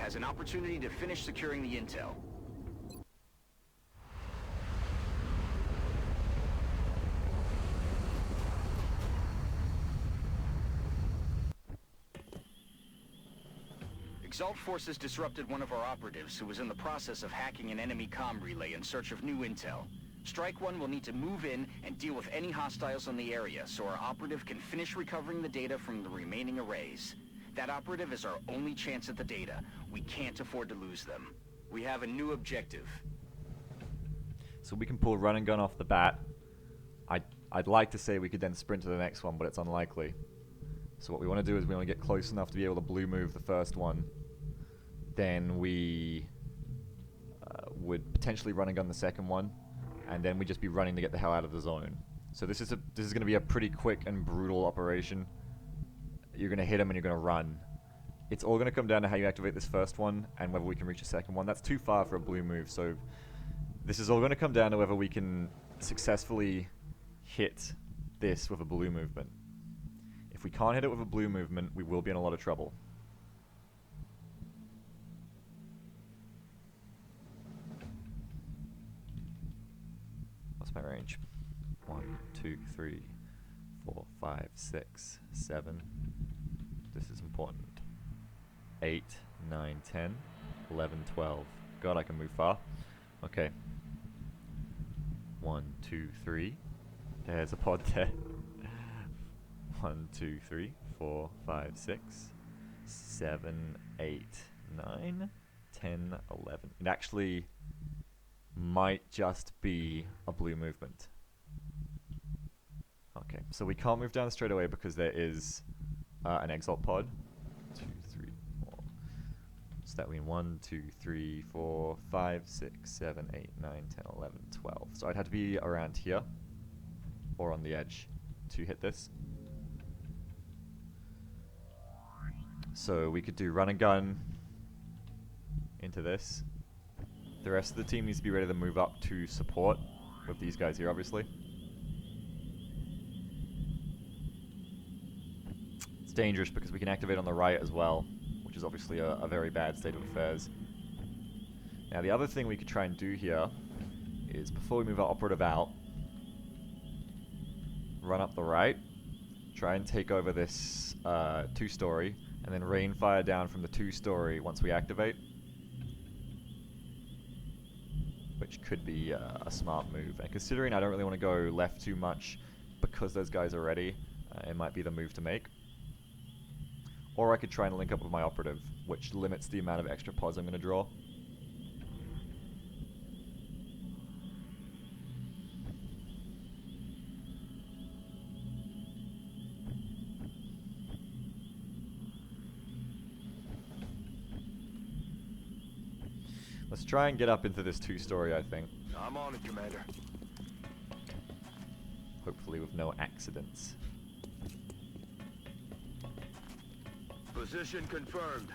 has an opportunity to finish securing the intel. Exalt forces disrupted one of our operatives who was in the process of hacking an enemy comm relay in search of new intel. Strike One will need to move in and deal with any hostiles in the area so our operative can finish recovering the data from the remaining arrays. That operative is our only chance at the data. We can't afford to lose them. We have a new objective. So we can pull run and gun off the bat. I'd like to say we could then sprint to the next one, but it's unlikely. So what we want to do is we want to get close enough to be able to blue move the first one. Then we would potentially run and gun the second one, and then we'd just be running to get the hell out of the zone. So this is going to be a pretty quick and brutal operation. You're going to hit them and you're going to run. It's all going to come down to how you activate this first one and whether we can reach a second one. That's too far for a blue move, so this is all going to come down to whether we can successfully hit this with a blue movement. If we can't hit it with a blue movement, we will be in a lot of trouble. What's my range? 1, 2, 3, 4, 5, 6, 7. This is important. 8, 9, 10, 11, 12. God, I can move far. Okay. 1, 2, 3. There's a pod there. 1, 2, 3, 4, 5, 6, 7, 8, 9, 10, 11. It actually might just be a blue movement. Okay, so we can't move down straight away because there is an exalt pod. 2, 3, 4. So that means 1, 2, 3, 4, 5, 6, 7, 8, 9, 10, 11, 12. So I'd have to be around here or on the edge to hit this. So we could do run and gun into this. The rest of the team needs to be ready to move up to support with these guys here, obviously. It's dangerous because we can activate on the right as well, which is obviously a very bad state of affairs. Now the other thing we could try and do here is before we move our operative out, run up the right, try and take over this 2-story, and then rain fire down from the 2-story once we activate. Which could be a smart move. And considering I don't really want to go left too much because those guys are ready, it might be the move to make. Or I could try and link up with my operative, which limits the amount of extra pods I'm going to draw. Let's try and get up into this 2-story, I think. I'm on it, Commander. Hopefully with no accidents. Position confirmed.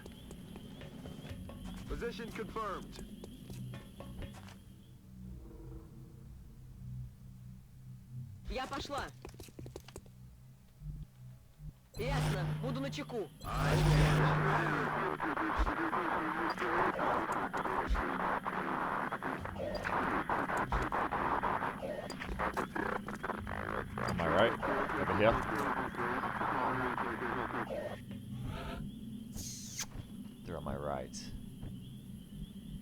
Position confirmed. Я пошла. Ясно, буду начеку. Am I right? Over here? They're on my right.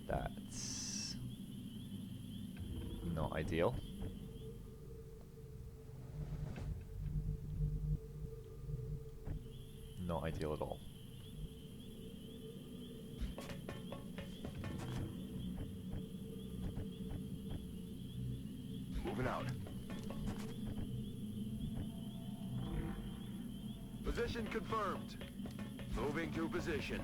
That's not ideal. Not ideal at all. Moving out. Position confirmed. Moving to position.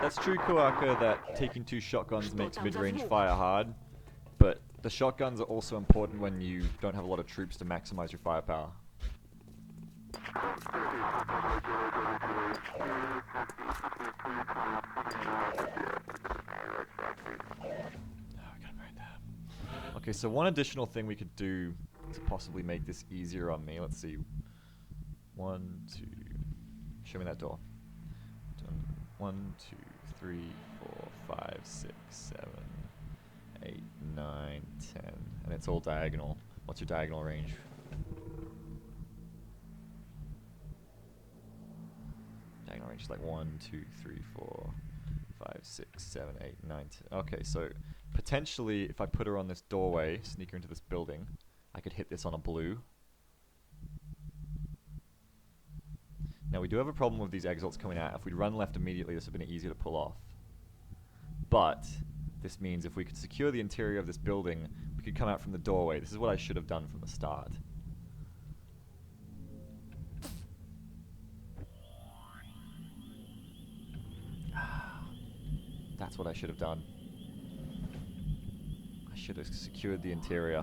That's true, Koaka, that taking 2 shotguns makes mid-range fire hard, but the shotguns are also important when you don't have a lot of troops to maximize your firepower. Okay, so one additional thing we could do to possibly make this easier on me, let's see. 1, 2. Show me that door. 1, 2, 3, 4, 5, 6, 7, 8, 9, 10. And it's all diagonal. What's your diagonal range? Diagonal range is like 1, 2, 3, 4, 5, 6, 7, 8, 9, 10. Okay, so potentially if I put her on this doorway, sneak her into this building, I could hit this on a blue. Now we do have a problem with these exalts coming out. If we'd run left immediately, this would have been easier to pull off. But this means if we could secure the interior of this building, we could come out from the doorway. This is what I should have done from the start. That's what I should have done. I should have secured the interior.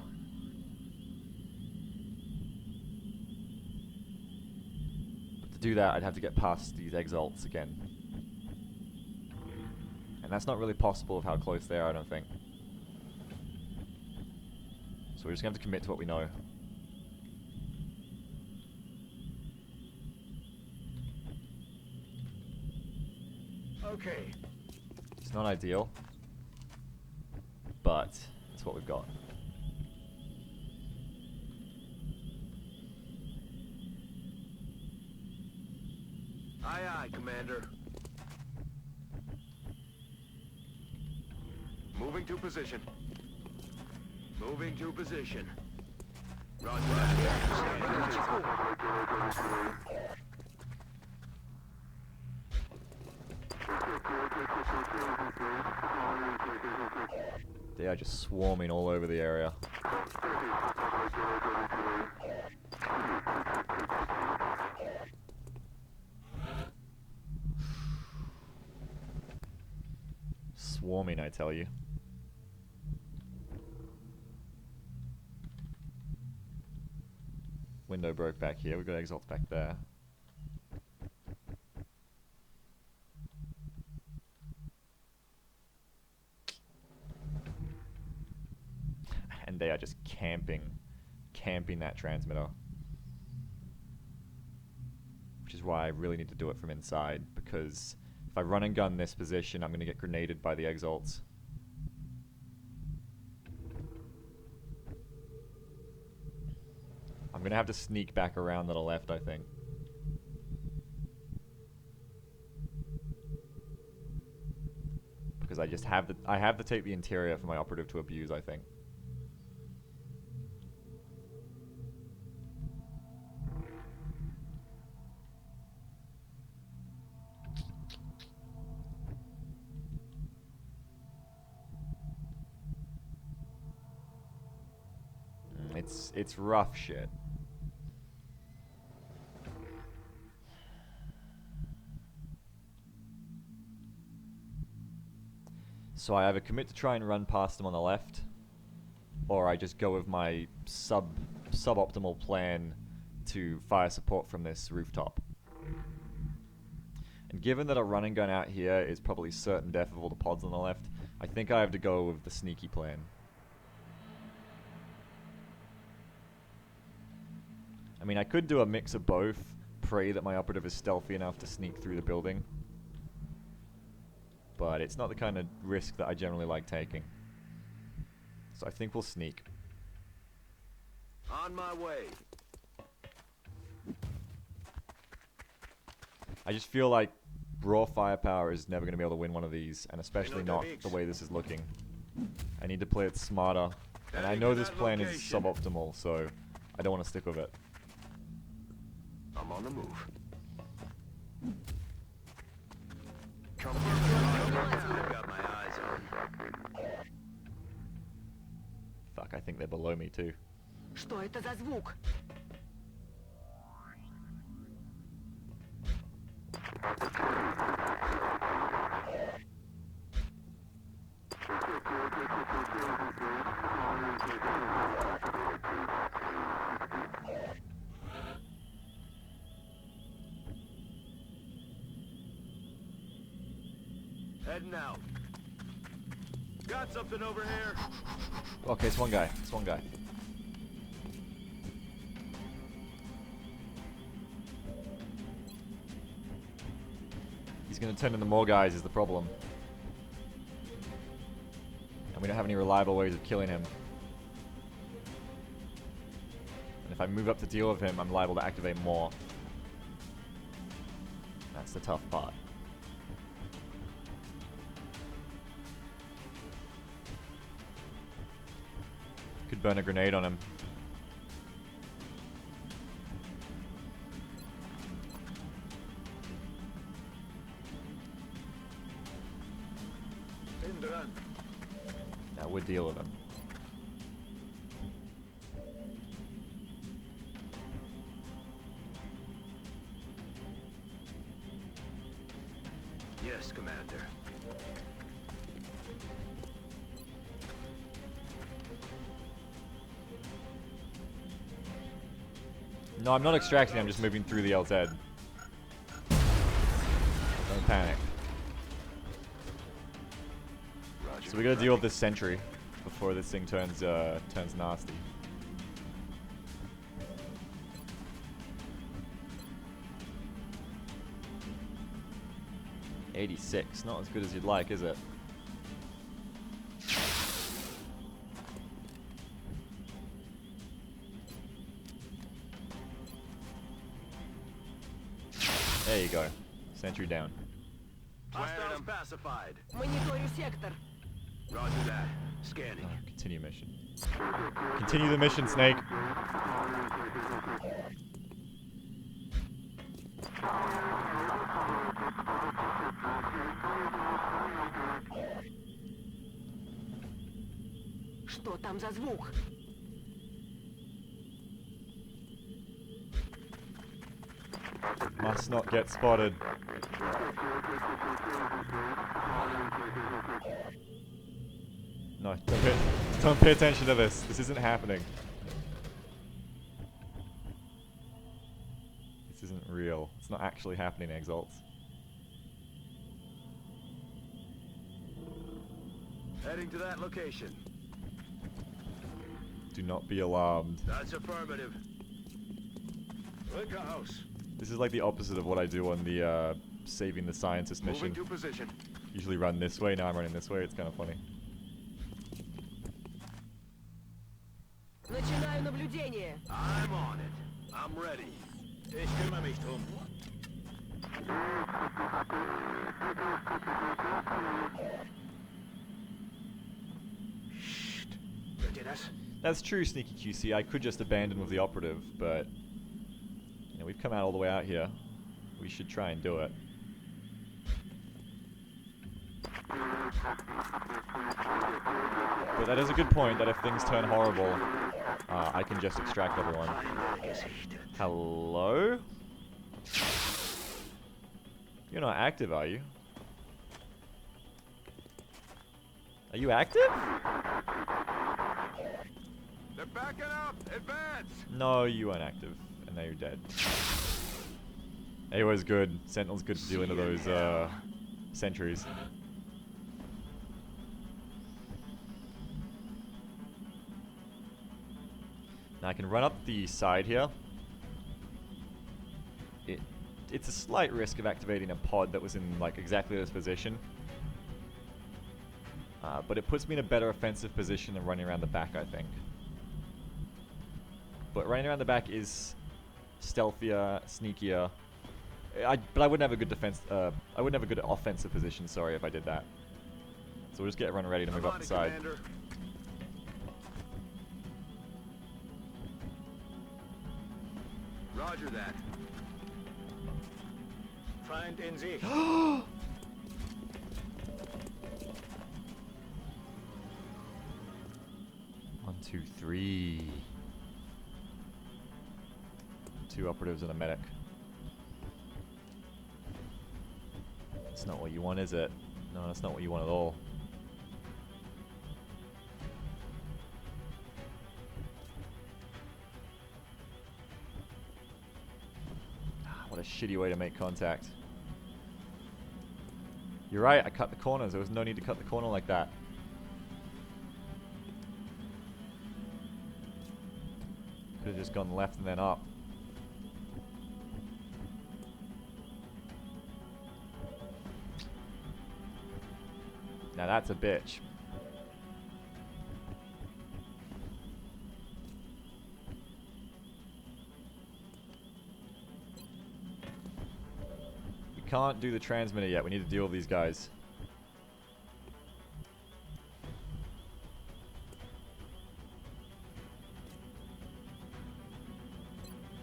But to do that, I'd have to get past these exalts again. And that's not really possible with how close they are, I don't think. So we're just going to have to commit to what we know. Okay. It's not ideal, but it's what we've got. Aye, aye, Commander. Moving to position. Moving to position. Roger that. They are just swarming all over the area. Swarming, I tell you. Window broke back here. We've got exalts back there. And they are just camping that transmitter. Which is why I really need to do it from inside, because if I run and gun this position, I'm going to get grenaded by the exalts. I'm going to have to sneak back around to the left, I think. Because I just have to take the interior for my operative to abuse, I think. It's rough shit. So I either commit to try and run past them on the left, or I just go with my suboptimal plan to fire support from this rooftop. And given that a run and gun out here is probably certain death of all the pods on the left, I think I have to go with the sneaky plan. I mean, I could do a mix of both, pray that my operative is stealthy enough to sneak through the building, but it's not the kind of risk that I generally like taking. So I think we'll sneak. On my way. I just feel like raw firepower is never going to be able to win one of these, and especially not the way this is looking. I need to play it smarter, and I know this plan is suboptimal, so I don't want to stick with it. I'm on the move. Come on. I've got my eyes on. Fuck, I think they're below me too. Что это за звук? Heading out. Got something over here. Okay, it's one guy. It's one guy. He's going to turn into more guys is the problem. And we don't have any reliable ways of killing him. And if I move up to deal with him, I'm liable to activate more. That's the tough part. Could burn a grenade on him. That would deal with him. Yes, Commander. No, I'm not extracting, I'm just moving through the LZ. Don't panic. Roger. So we gotta deal with this sentry before this thing turns nasty. .86, not as good as you'd like, is it? There you go. Sentry down. Hostiles pacified. Мониторю сектор. Roger that. Scanning. Continue mission. Continue the mission, Snake. Что там за звук? Must not get spotted. No, don't pay attention to this. This isn't happening. This isn't real. It's not actually happening, Exalts. Heading to that location. Do not be alarmed. That's affirmative. Look house. This is like the opposite of what I do on the saving the scientist mission. Moving to position. Usually run this way, now I'm running this way. It's kind of funny. Начинаю наблюдение. I'm on it. I'm ready. Ich kümmere mich drum. Shh. Hört ihr das? That's true, Sneaky QC. I could just abandon with the operative, but you know, we've come out all the way out here. We should try and do it. But that is a good point, that if things turn horrible, I can just extract everyone. Hello? You're not active, are you? Are you active? They're backing up. Advance. No, you weren't active, and now you're dead. AO's good. Sentinel's good to deal into those sentries. Now I can run up the side here. It's a slight risk of activating a pod that was in like exactly this position. But it puts me in a better offensive position than running around the back, I think. But running around the back is stealthier, sneakier. But I wouldn't have a good defense. I wouldn't have a good offensive position. Sorry if I did that. So we'll just get everyone ready to move up the side. Commander. Roger that. Feind in Sicht. 1, 2, 3. 2 operatives and a medic. That's not what you want, is it? No, that's not what you want at all. What a shitty way to make contact. You're right, I cut the corners. There was no need to cut the corner like that. Could have just gone left and then up. Now that's a bitch. We can't do the transmitter yet. We need to deal with these guys.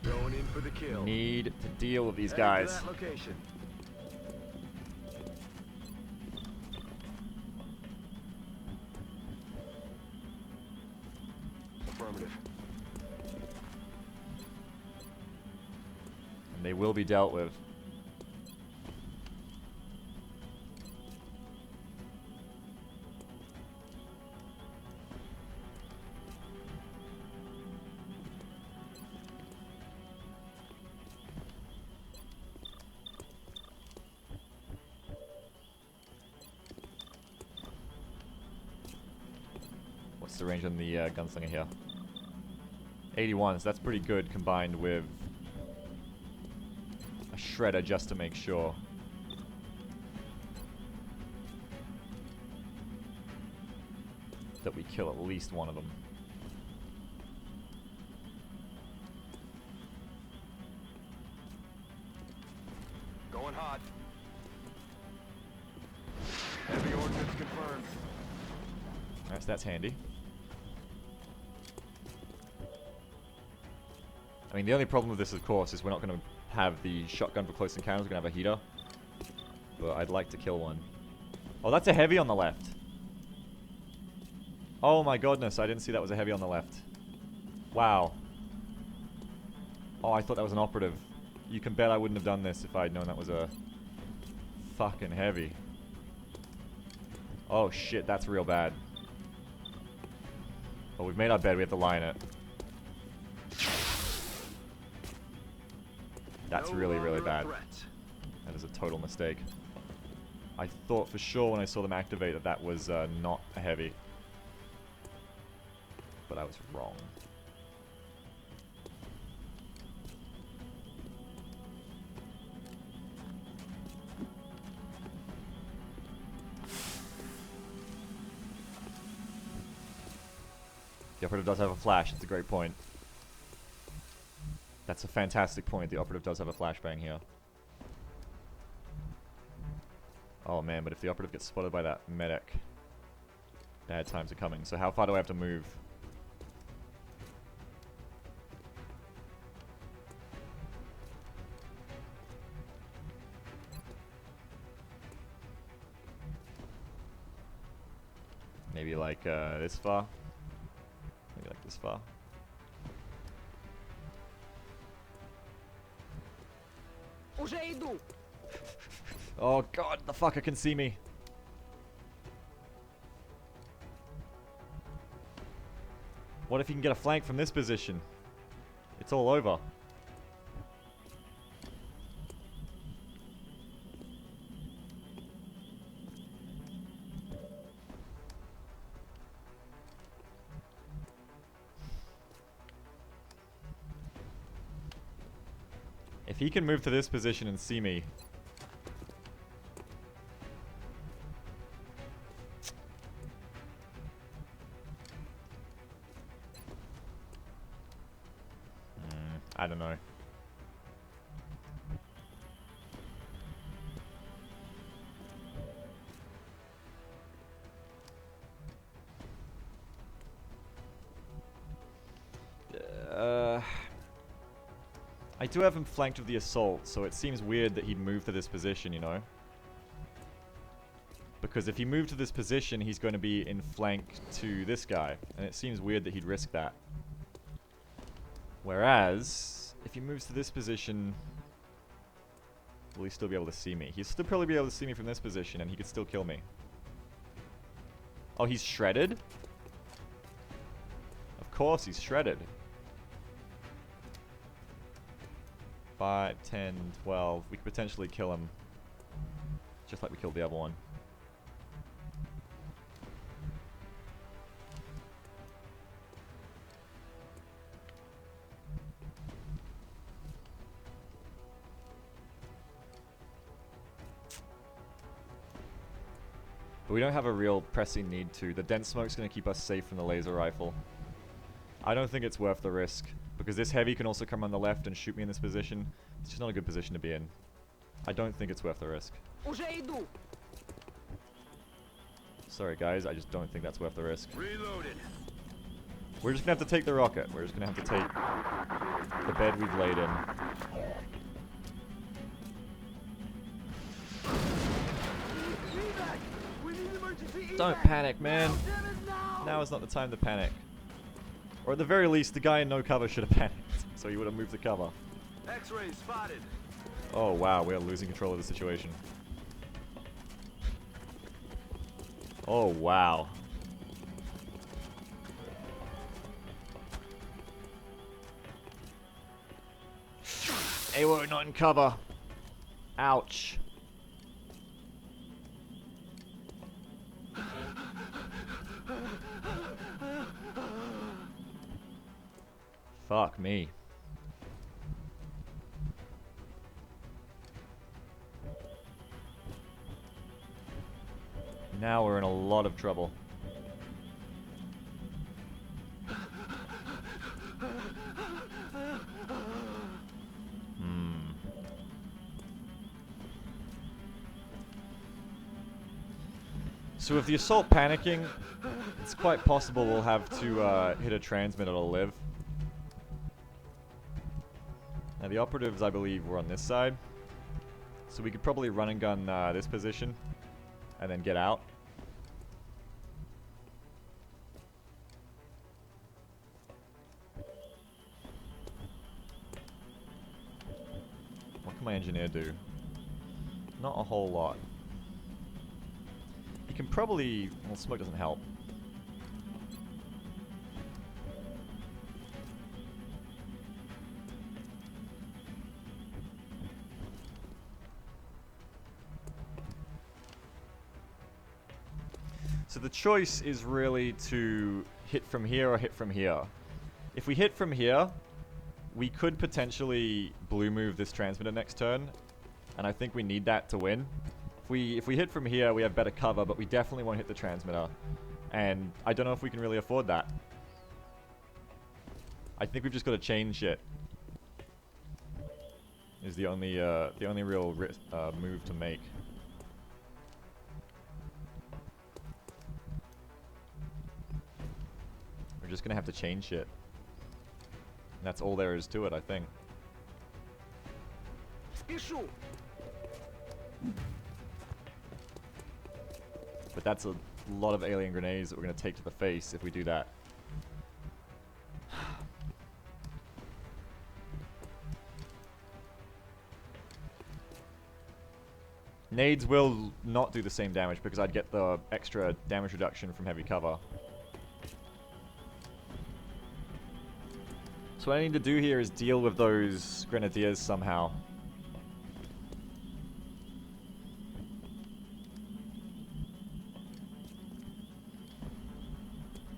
Going in for the kill. Need to deal with these Heading to guys. that location. Affirmative. And they will be dealt with. What's the range on the gunslinger here? 81, so that's pretty good combined with a shredder just to make sure. That we kill at least one of them. Going hot. Heavy ordnance confirmed. Alright, so that's handy. I mean, the only problem with this, of course, is we're not going to have the shotgun for close encounters. We're going to have a heater. But I'd like to kill one. Oh, that's a heavy on the left. Oh my goodness, I didn't see that was a heavy on the left. Wow. Oh, I thought that was an operative. You can bet I wouldn't have done this if I'd known that was a fucking heavy. Oh shit, that's real bad. Oh, we've made our bed, we have to lie in it. That's really, really bad. That is a total mistake. I thought for sure when I saw them activate that that was not a heavy. But I was wrong. The operative does have a flash. It's a great point. That's a fantastic point. The operative does have a flashbang here. Oh man, but if the operative gets spotted by that medic, bad times are coming. So how far do I have to move? Maybe like this far? Maybe like this far. Уже иду. Oh god, the fucker can see me. What if he can get a flank from this position? It's all over. If he can move to this position and see me. I don't know. I do have him flanked with the assault, so it seems weird that he'd move to this position, you know? Because if he moved to this position, he's going to be in flank to this guy, and it seems weird that he'd risk that. Whereas, if he moves to this position, will he still be able to see me? He'll still probably be able to see me from this position, and he could still kill me. Oh, he's shredded? Of course he's shredded. 5, 10, 12. We could potentially kill him. Just like we killed the other one. But we don't have a real pressing need to. The dense smoke's going to keep us safe from the laser rifle. I don't think it's worth the risk, because this heavy can also come on the left and shoot me in this position. It's just not a good position to be in. I don't think it's worth the risk. Уже иду. Sorry guys, I just don't think that's worth the risk. Reloaded. We're just going to have to take the rocket. We're just going to have to take the bed we've laid in. Don't panic, man. Now is not the time to panic. Or at the very least, the guy in no cover should have panicked, so he would have moved the cover. X-ray spotted. Oh wow, we are losing control of the situation. Oh wow. Hey, we're not in cover. Ouch. Fuck me. Now we're in a lot of trouble. So with the assault panicking, it's quite possible we'll have to hit a transmitter to live. Now the operatives, I believe, were on this side. So we could probably run and gun this position and then get out. What can my engineer do? Not a whole lot. He can probably... well, smoke doesn't help. So the choice is really to hit from here or hit from here. If we hit from here, we could potentially blue move this transmitter next turn, and I think we need that to win. If we hit from here, we have better cover, but we definitely won't hit the transmitter, and I don't know if we can really afford that. I think we've just got to chain shit. Is the only real move to make. We're just gonna have to chain shit. And that's all there is to it, I think. Спешу. But that's a lot of alien grenades that we're gonna take to the face if we do that. Nades will not do the same damage because I'd get the extra damage reduction from heavy cover. So what I need to do here is deal with those grenadiers somehow.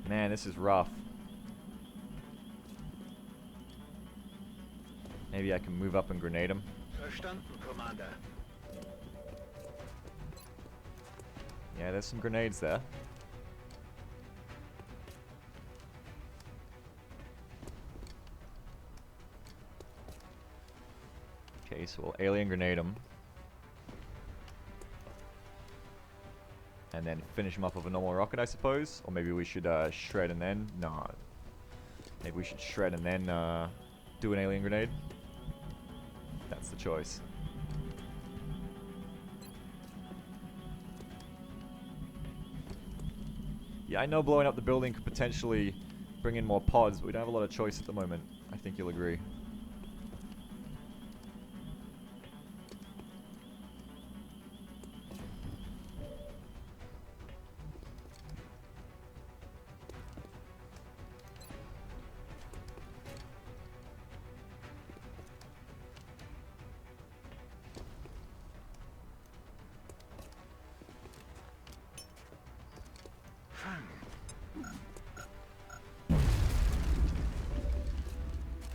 Man, this is rough. Maybe I can move up and grenade him. Verstanden, Commander. Yeah, there's some grenades there. Okay, so we'll alien grenade him. And then finish him up with a normal rocket, I suppose. Or maybe we should shred and then... no. Maybe we should shred and then do an alien grenade. That's the choice. Yeah, I know blowing up the building could potentially bring in more pods, but we don't have a lot of choice at the moment. I think you'll agree.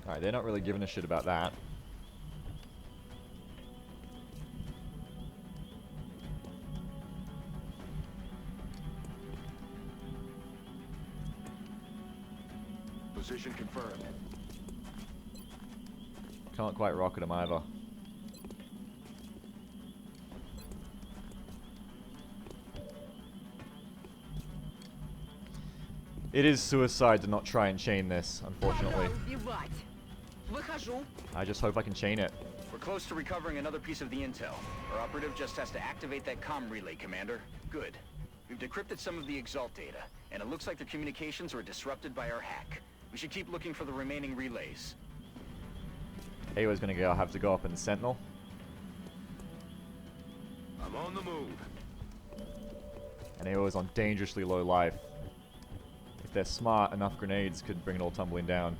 Alright, they're not really giving a shit about that. Position confirmed. Can't quite rocket him either. It is suicide to not try and chain this, unfortunately. Пора убивать. Выхожу. I just hope I can chain it. We're close to recovering another piece of the intel. Our operative just has to activate that comm relay, Commander. Good. We've decrypted some of the Exalt data, and it looks like their communications were disrupted by our hack. We should keep looking for the remaining relays. Awa's gonna have to go up in the Sentinel. I'm on the move. And Awa's on dangerously low life. If they're smart, enough grenades could bring it all tumbling down.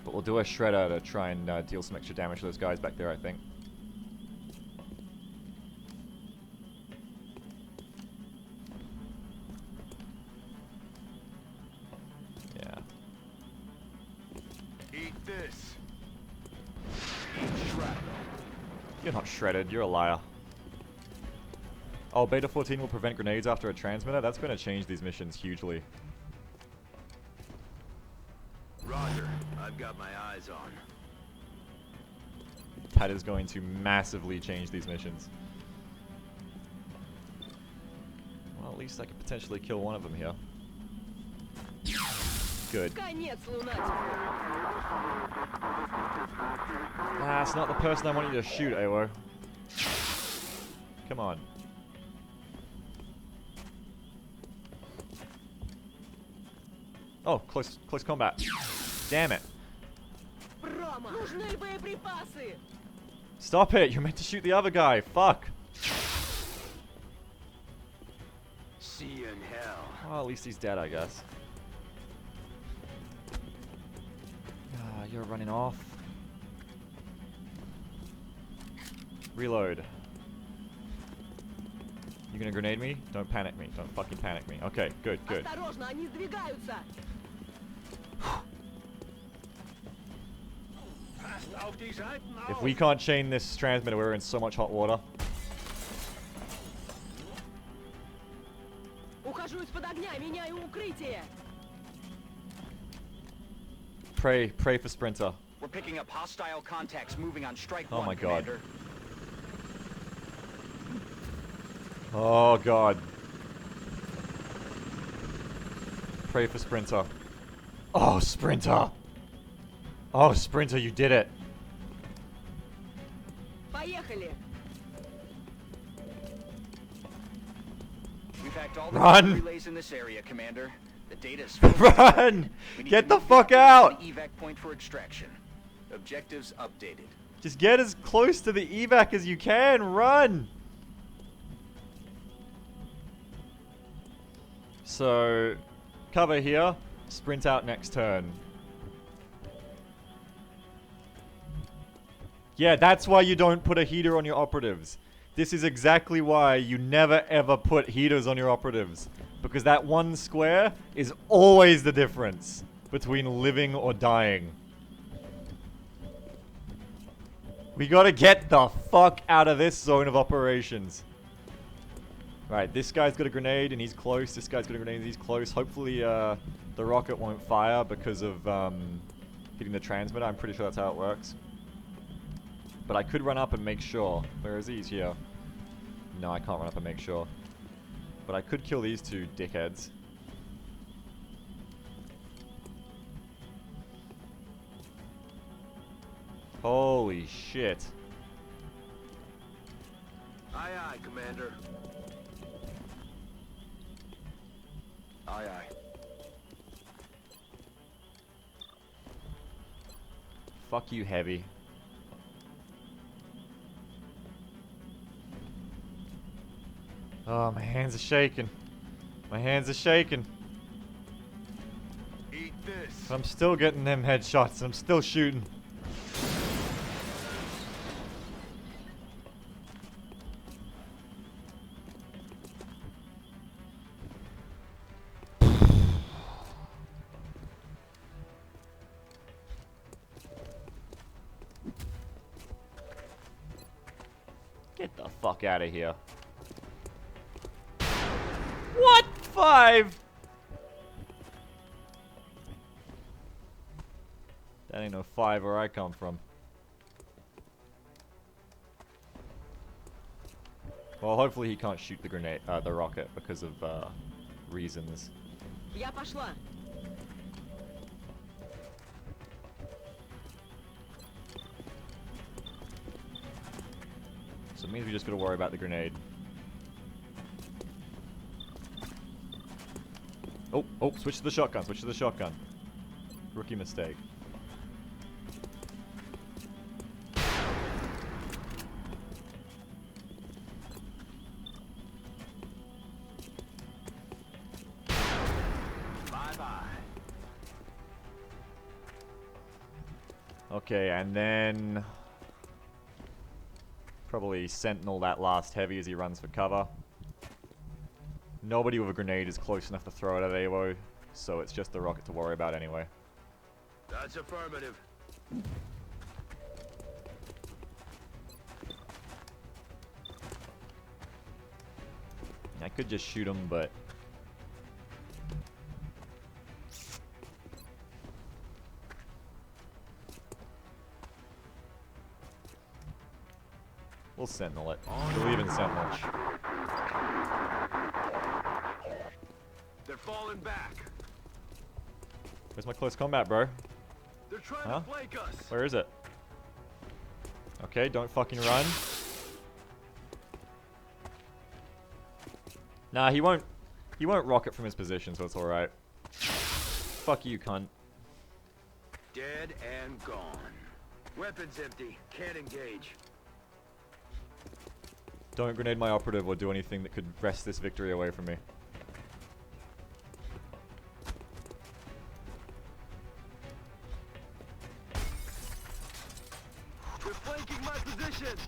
But we'll do a shredder to try and deal some extra damage to those guys back there, I think. Yeah. Eat this. Eat shrapnel. You're not shredded, you're a liar. Oh, Beta-14 will prevent grenades after a transmitter? That's going to change these missions hugely. Roger. I've got my eyes on. That is going to massively change these missions. Well, at least I could potentially kill one of them here. Good. Конец, лунатик. Ah, it's not the person I want you to shoot, Awo. Come on. Oh, close combat. Damn it. Промах. Нужны боеприпасы. Stop it, you're meant to shoot the other guy. Fuck. See you in hell. Well, at least he's dead, I guess. Ah, you're running off. Reload. You gonna grenade me? Don't panic me. Don't fucking panic me. Okay, good, good. Осторожно, они сдвигаются. If we can't chain this transmitter, we're in so much hot water. Ухожу из-под огня, меняю укрытие. Pray for Sprinter. We're picking up hostile contacts moving on Strike Oh 1, my God. Commander. Oh god. Pray for Sprinter. Oh, Sprinter! Oh, Sprinter, you did it! Поехали. We've hacked all the Run! relays in this area, Commander. The data is full. Run! We need Get to the move fuck operators out! to the evac point for extraction. Objectives updated. Just get as close to the evac as you can! Run! So, cover here, sprint out next turn. Yeah, that's why you don't put a heater on your operatives. This is exactly why you never ever put heaters on your operatives. Because that one square is always the difference between living or dying. We gotta get the fuck out of this zone of operations. Right, this guy's got a grenade and he's close. This guy's got a grenade and he's close. Hopefully the rocket won't fire because of hitting the transmitter. I'm pretty sure that's how it works. But I could run up and make sure. Where is he? He's here. No, I can't run up and make sure. But I could kill these two dickheads. Holy shit. Aye, aye, Commander. Aye, aye. Fuck you, Heavy. Oh, my hands are shaking. My hands are shaking. Eat this. I'm still getting them headshots. I'm still shooting. Get the fuck out of here. What? 5? That ain't no 5 where I come from. Well, hopefully he can't shoot the grenade, the rocket, because of reasons. Я пошла. So it means we just gotta worry about the grenade. Oh, switch to the shotgun, switch to the shotgun. Rookie mistake. Okay, and then probably sentinel that last heavy as he runs for cover. Nobody with a grenade is close enough to throw it at AWO, so it's just the rocket to worry about anyway. That's affirmative. I could just shoot him, but we'll sentinel it. Believe in sentinel. They're falling back. Where's my close combat, bro? They're trying Huh? to flank us. Where is it? Okay, don't fucking run. Nah, he won't rocket from his position, so it's alright. Fuck you, cunt. Dead and gone. Weapons empty. Can't engage. Don't grenade my operative or do anything that could wrest this victory away from me. They're flanking my position.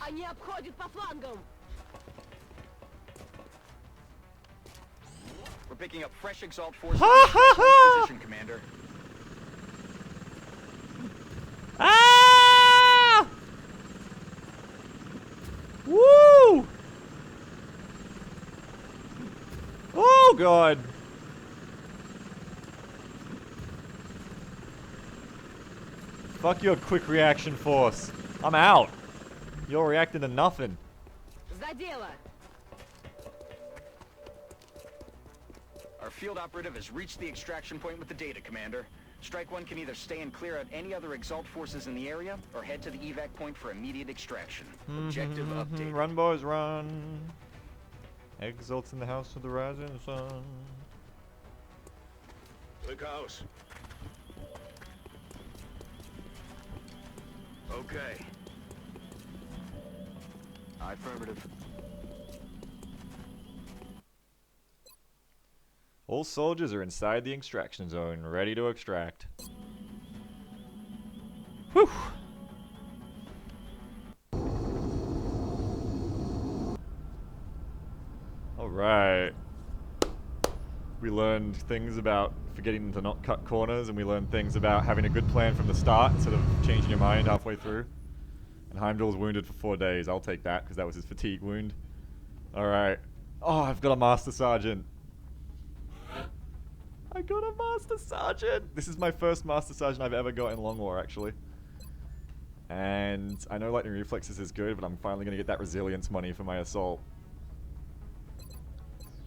Они обходят по флангам. We're picking up fresh Exalt forces in the position, Commander. Ah! Woo! Oh god. Fuck your quick reaction force. I'm out. You're reacting to nothing. За дело. Our field operative has reached the extraction point with the data, Commander. Strike One can either stay and clear out any other Exalt forces in the area, or head to the evac point for immediate extraction. Objective updated. Run, boys, run. Exalts in the house of the rising sun. Click house. Okay. Affirmative. All soldiers are inside the extraction zone, ready to extract. Whew! Alright. We learned things about forgetting to not cut corners, and we learned things about having a good plan from the start instead of changing your mind halfway through. And Heimdall's wounded for 4 days. I'll take that, because that was his fatigue wound. Alright. Oh, I've got a Master Sergeant. I got a Master Sergeant! This is my first Master Sergeant I've ever got in Long War, actually. And I know Lightning Reflexes is good, but I'm finally going to get that resilience money for my assault.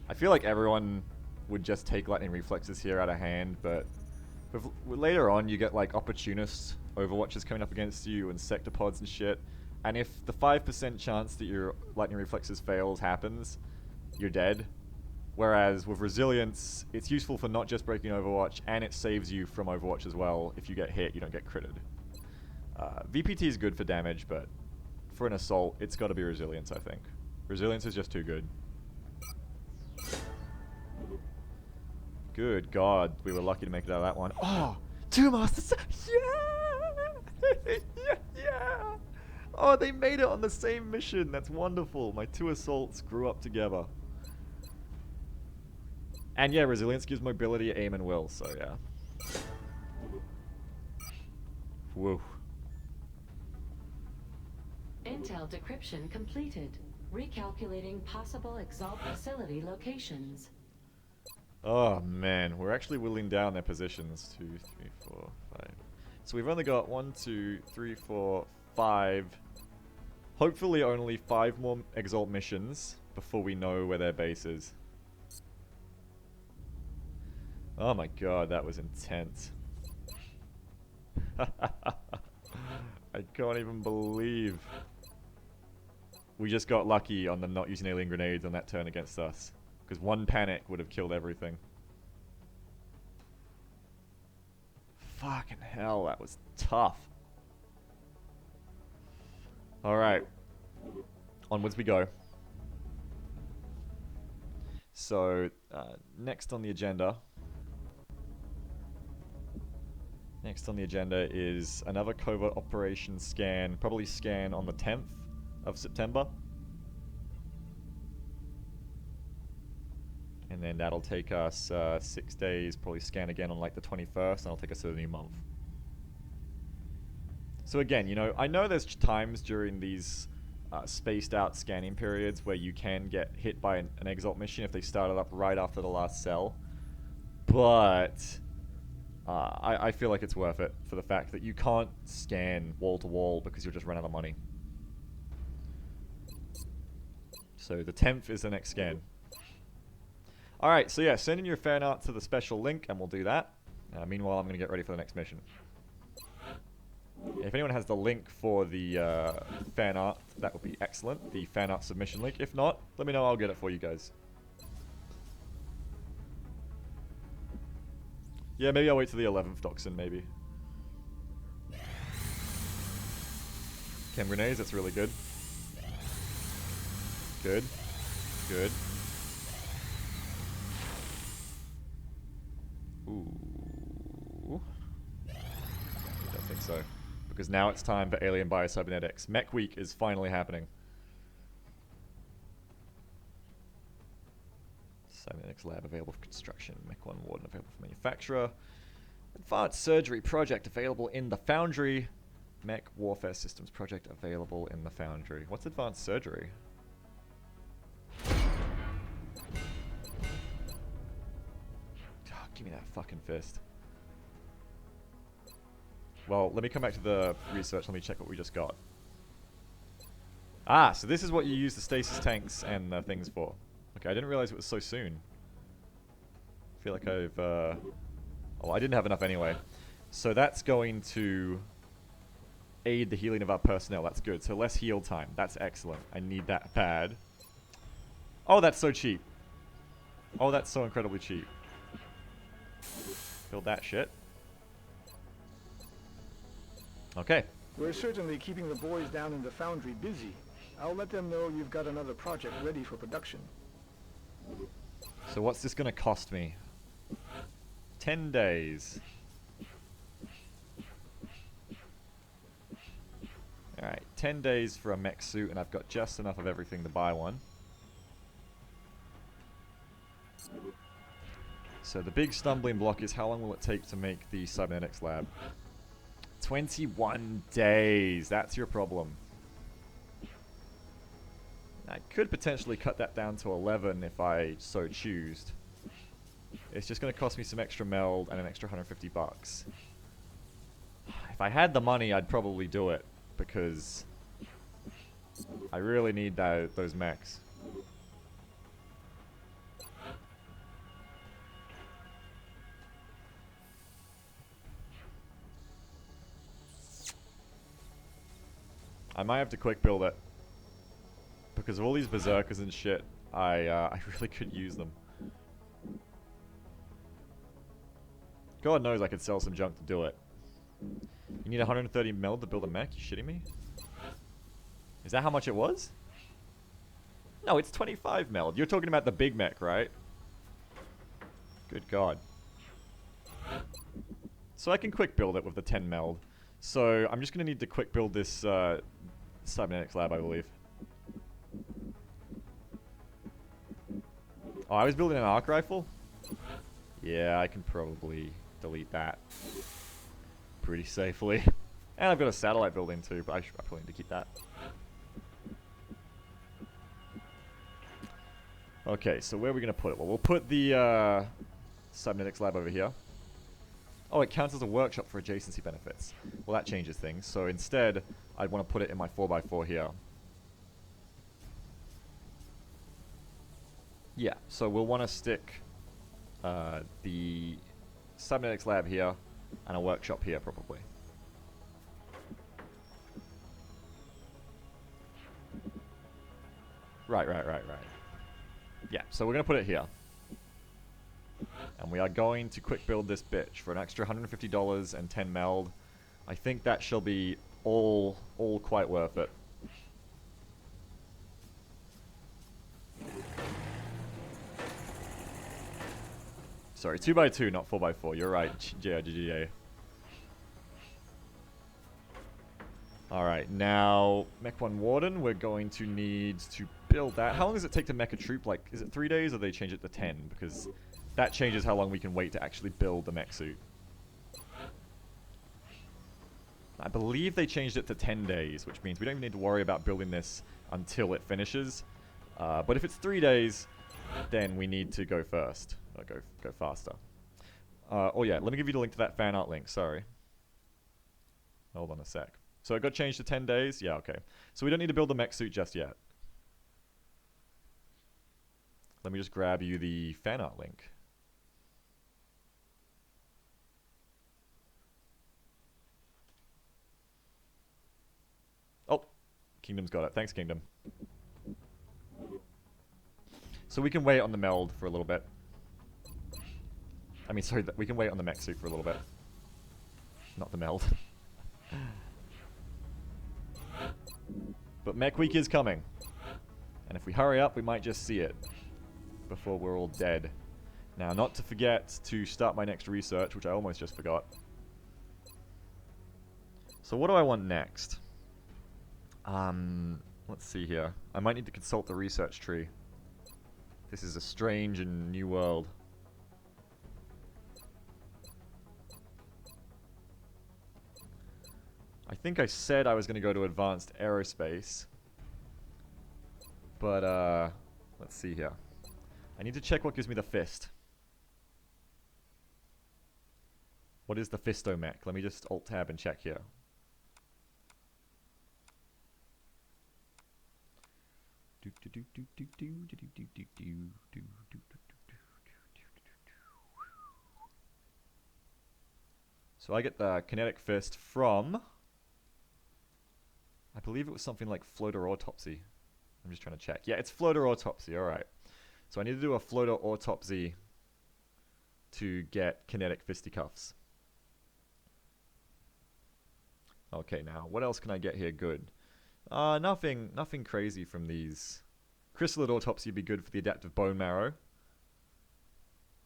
I feel like everyone would just take Lightning Reflexes here out of hand, but later on you get like opportunist Overwatchers coming up against you and sector pods and shit. And if the 5% chance that your Lightning Reflexes fails happens, you're dead. Whereas with Resilience, it's useful for not just breaking Overwatch, and it saves you from Overwatch as well. If you get hit, you don't get critted. VPT is good for damage, but for an assault, it's got to be Resilience, I think. Resilience is just too good. Good God, we were lucky to make it out of that one. Oh, 2 Masters! Yeah! yeah! Oh, they made it on the same mission. That's wonderful. My 2 assaults grew up together. And yeah, Resilience gives mobility, aim, and will, so yeah. Woo. Intel decryption completed. Recalculating possible Exalt facility locations. Oh man, we're actually whittling down their positions. 2, 3, 4, 5. So we've only got 1, 2, 3, 4, 5. Hopefully only 5 more Exalt missions before we know where their base is. Oh my god, that was intense. I can't even believe we just got lucky on them not using alien grenades on that turn against us. Because one panic would have killed everything. Fucking hell, that was tough. Alright. Onwards we go. So, next on the agenda... Next on the agenda is another covert operation scan, probably scan on the 10th of September. And then that'll take us 6 days, probably scan again on like the 21st, and that'll take us to the new month. So again, you know, I know there's times during these spaced out scanning periods where you can get hit by an Exalt mission if they started up right after the last cell. But... I feel like it's worth it for the fact that you can't scan wall to wall because you'll just run out of money. So the 10th is the next scan. Alright, so yeah, send in your fan art to the special link and we'll do that. Meanwhile, I'm going to get ready for the next mission. If anyone has the link for the fan art, that would be excellent. The fan art submission link. If not, let me know, I'll get it for you guys. Yeah, maybe I'll wait till the 11th Doxin, maybe. Chem grenades, that's really good. Good. Good. Ooh. I don't think so. Because now it's time for Alien Biocybernetics. Mech Week is finally happening. Cybernetics lab available for construction. Mech 1 warden available for manufacturer. Advanced surgery project available in the foundry. Mech warfare systems project available in the foundry. What's advanced surgery? Oh, give me that fucking fist. Well, let me come back to the research. Let me check what we just got. Ah, so this is what you use the stasis tanks and things for. Okay, I didn't realize it was so soon. I feel like I've... Oh, I didn't have enough anyway. So that's going to aid the healing of our personnel. That's good. So less heal time. That's excellent. I need that bad. Oh, that's so cheap. Oh, that's so incredibly cheap. Build that shit. Okay. We're certainly keeping the boys down in the foundry busy. I'll let them know you've got another project ready for production. So what's this gonna cost me? 10 days. Alright, 10 days for a mech suit, and I've got just enough of everything to buy one. So the big stumbling block is how long will it take to make the cybernetics lab? 21 days! That's your problem. I could potentially cut that down to 11 if I so choose. It's just going to cost me some extra meld and an extra 150 bucks. If I had the money, I'd probably do it, because I really need those mechs. I might have to quick build it. Because of all these berserkers and shit, I really could use them. God knows I could sell some junk to do it. You need 130 meld to build a mech? You shitting me? Is that how much it was? No, it's 25 meld. You're talking about the big mech, right? Good God. So I can quick build it with the 10 meld. So I'm just going to need to quick build this cybernetics lab, I believe. Oh, I was building an arc rifle? Yeah, I can probably delete that pretty safely. And I've got a satellite building too, but I probably need to keep that. Okay, so where are we going to put it? Well, we'll put the cybernetics lab over here. Oh, it counts as a workshop for adjacency benefits. Well, that changes things. So instead, I'd want to put it in my 4x4 here. Yeah, so we'll want to stick the cybernetics lab here and a workshop here, probably. Right. Yeah, so we're going to put it here. And we are going to quick build this bitch for an extra $150 and 10 meld. I think that shall be all quite worth it. Sorry, 2x2, not 4x4. You're right, GGA. Alright, now, Mech 1 Warden, we're going to need to build that. How long does it take to mech a troop? Like, is it 3 days or they change it to 10? Because that changes how long we can wait to actually build the mech suit. I believe they changed it to 10 days, which means we don't even need to worry about building this until it finishes. But if it's 3 days, then we need to go first. Or go faster. Oh yeah, let me give you the link to that fan art link, sorry. Hold on a sec. So it got changed to 10 days? Yeah, okay. So we don't need to build the mech suit just yet. Let me just grab you the fan art link. Oh, Kingdom's got it. Thanks, Kingdom. So we can wait on the meld for a little bit. I mean, sorry, we can wait on the mech suit for a little bit. Not the meld. But mech week is coming. And if we hurry up, we might just see it before we're all dead. Now, not to forget to start my next research, which I almost just forgot. So what do I want next? Let's see here. I might need to consult the research tree. This is a strange and new world. I think I said I was going to go to advanced aerospace. But, let's see here. I need to check what gives me the fist. What is the fistomech? Let me just alt-tab and check here. So I get the kinetic fist from... I believe it was something like floater autopsy. I'm just trying to check. Yeah, it's floater autopsy, alright. So I need to do a floater autopsy to get kinetic fisticuffs. Okay, now, what else can I get here good? Nothing crazy from these. Chrysalid autopsy would be good for the adaptive bone marrow.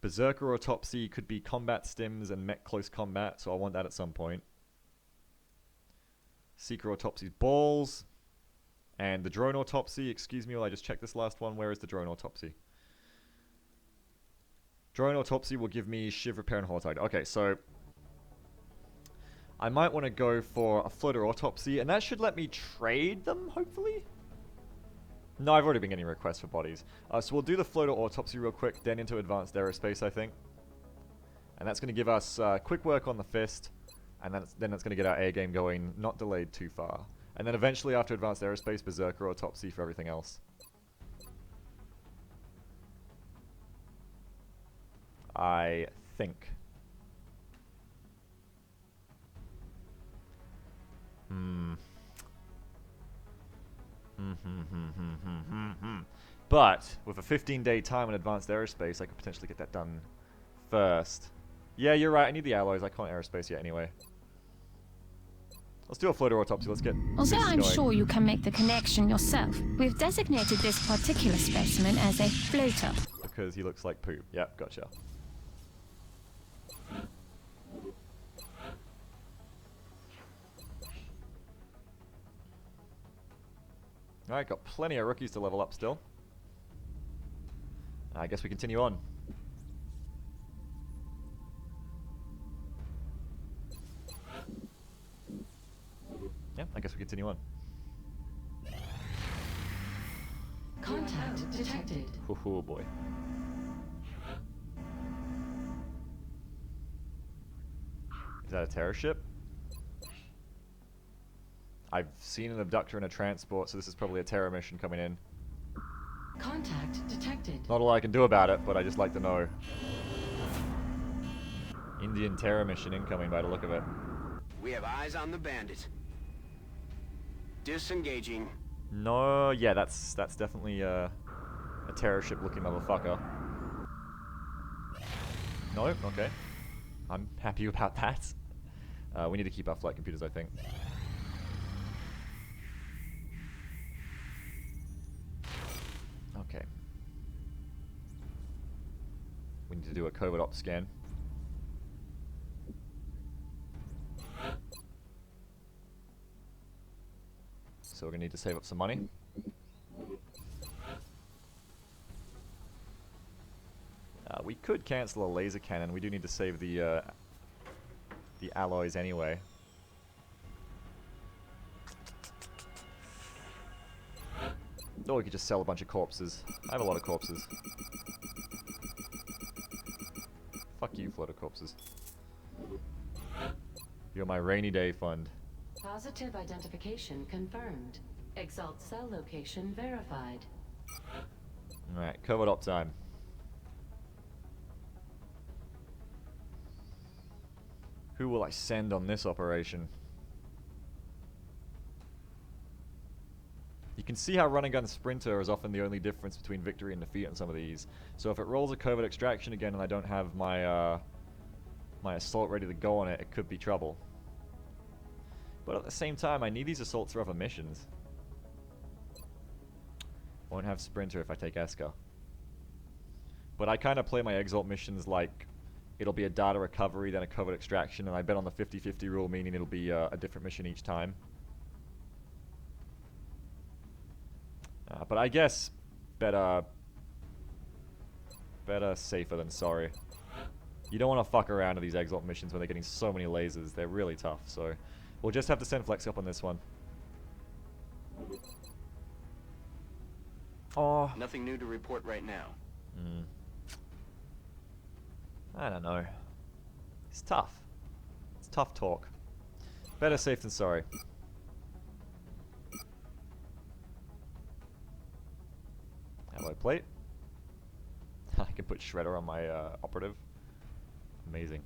Berserker autopsy could be combat stims and mech close combat, so I want that at some point. Seeker autopsy's balls. And the drone autopsy, excuse me while I just check this last one. Where is the drone autopsy? Drone autopsy will give me shiv, repair, and holotype. Okay, so I might want to go for a floater autopsy, and that should let me trade them, hopefully? No, I've already been getting requests for bodies. So we'll do the floater autopsy real quick, then into advanced aerospace, I think. And that's going to give us quick work on the fist, and then that's going to get our air game going, not delayed too far. And then eventually, after advanced aerospace, berserker autopsy for everything else. I think. But with a 15-day time in advanced aerospace, I could potentially get that done first. Yeah, you're right. I need the alloys. I can't aerospace yet anyway. Let's do a floater autopsy. Let's get Although this I'm going. sure you can make the connection yourself, we've designated this particular specimen as a floater. Because he looks like poop. Yep, gotcha. Alright, got plenty of rookies to level up still. I guess we continue on. Yeah, I guess we continue on. Contact detected. Oh boy. that a terror ship? I've seen an abductor and a transport, so this is probably a terror mission coming in. Contact detected. Not a lot I can do about it, but I just like to know. Indian terror mission incoming by the look of it. We have eyes on the bandit. Disengaging. No, yeah, that's definitely a terror ship looking motherfucker. No, okay. I'm happy about that. We need to keep our flight computers, I think. Okay. We need to do a covert op scan. So we're gonna need to save up some money. We could cancel a laser cannon. We do need to save the alloys anyway. Or we could just sell a bunch of corpses. I have a lot of corpses. Fuck you, floater corpses. You're my rainy day fund. Positive identification confirmed. Exalt cell location verified. Alright, covert op time. Who will I send on this operation? You can see how run and gun sprinter is often the only difference between victory and defeat on some of these. So if it rolls a covert extraction again and I don't have my my assault ready to go on it, it could be trouble. But at the same time, I need these assaults for other missions. Won't have sprinter if I take Eska. But I kind of play my exalt missions like it'll be a data recovery, then a covert extraction, and I bet on the 50-50 rule, meaning it'll be a different mission each time. But I guess better safer than sorry. You don't want to fuck around to these exalt missions when they're getting so many lasers. They're really tough, so we'll just have to send Flex up on this one. Oh. Nothing new to report right now. I don't know. It's tough. It's tough talk. Better safe than sorry. Alloy plate. I can put Shredder on my operative. Amazing.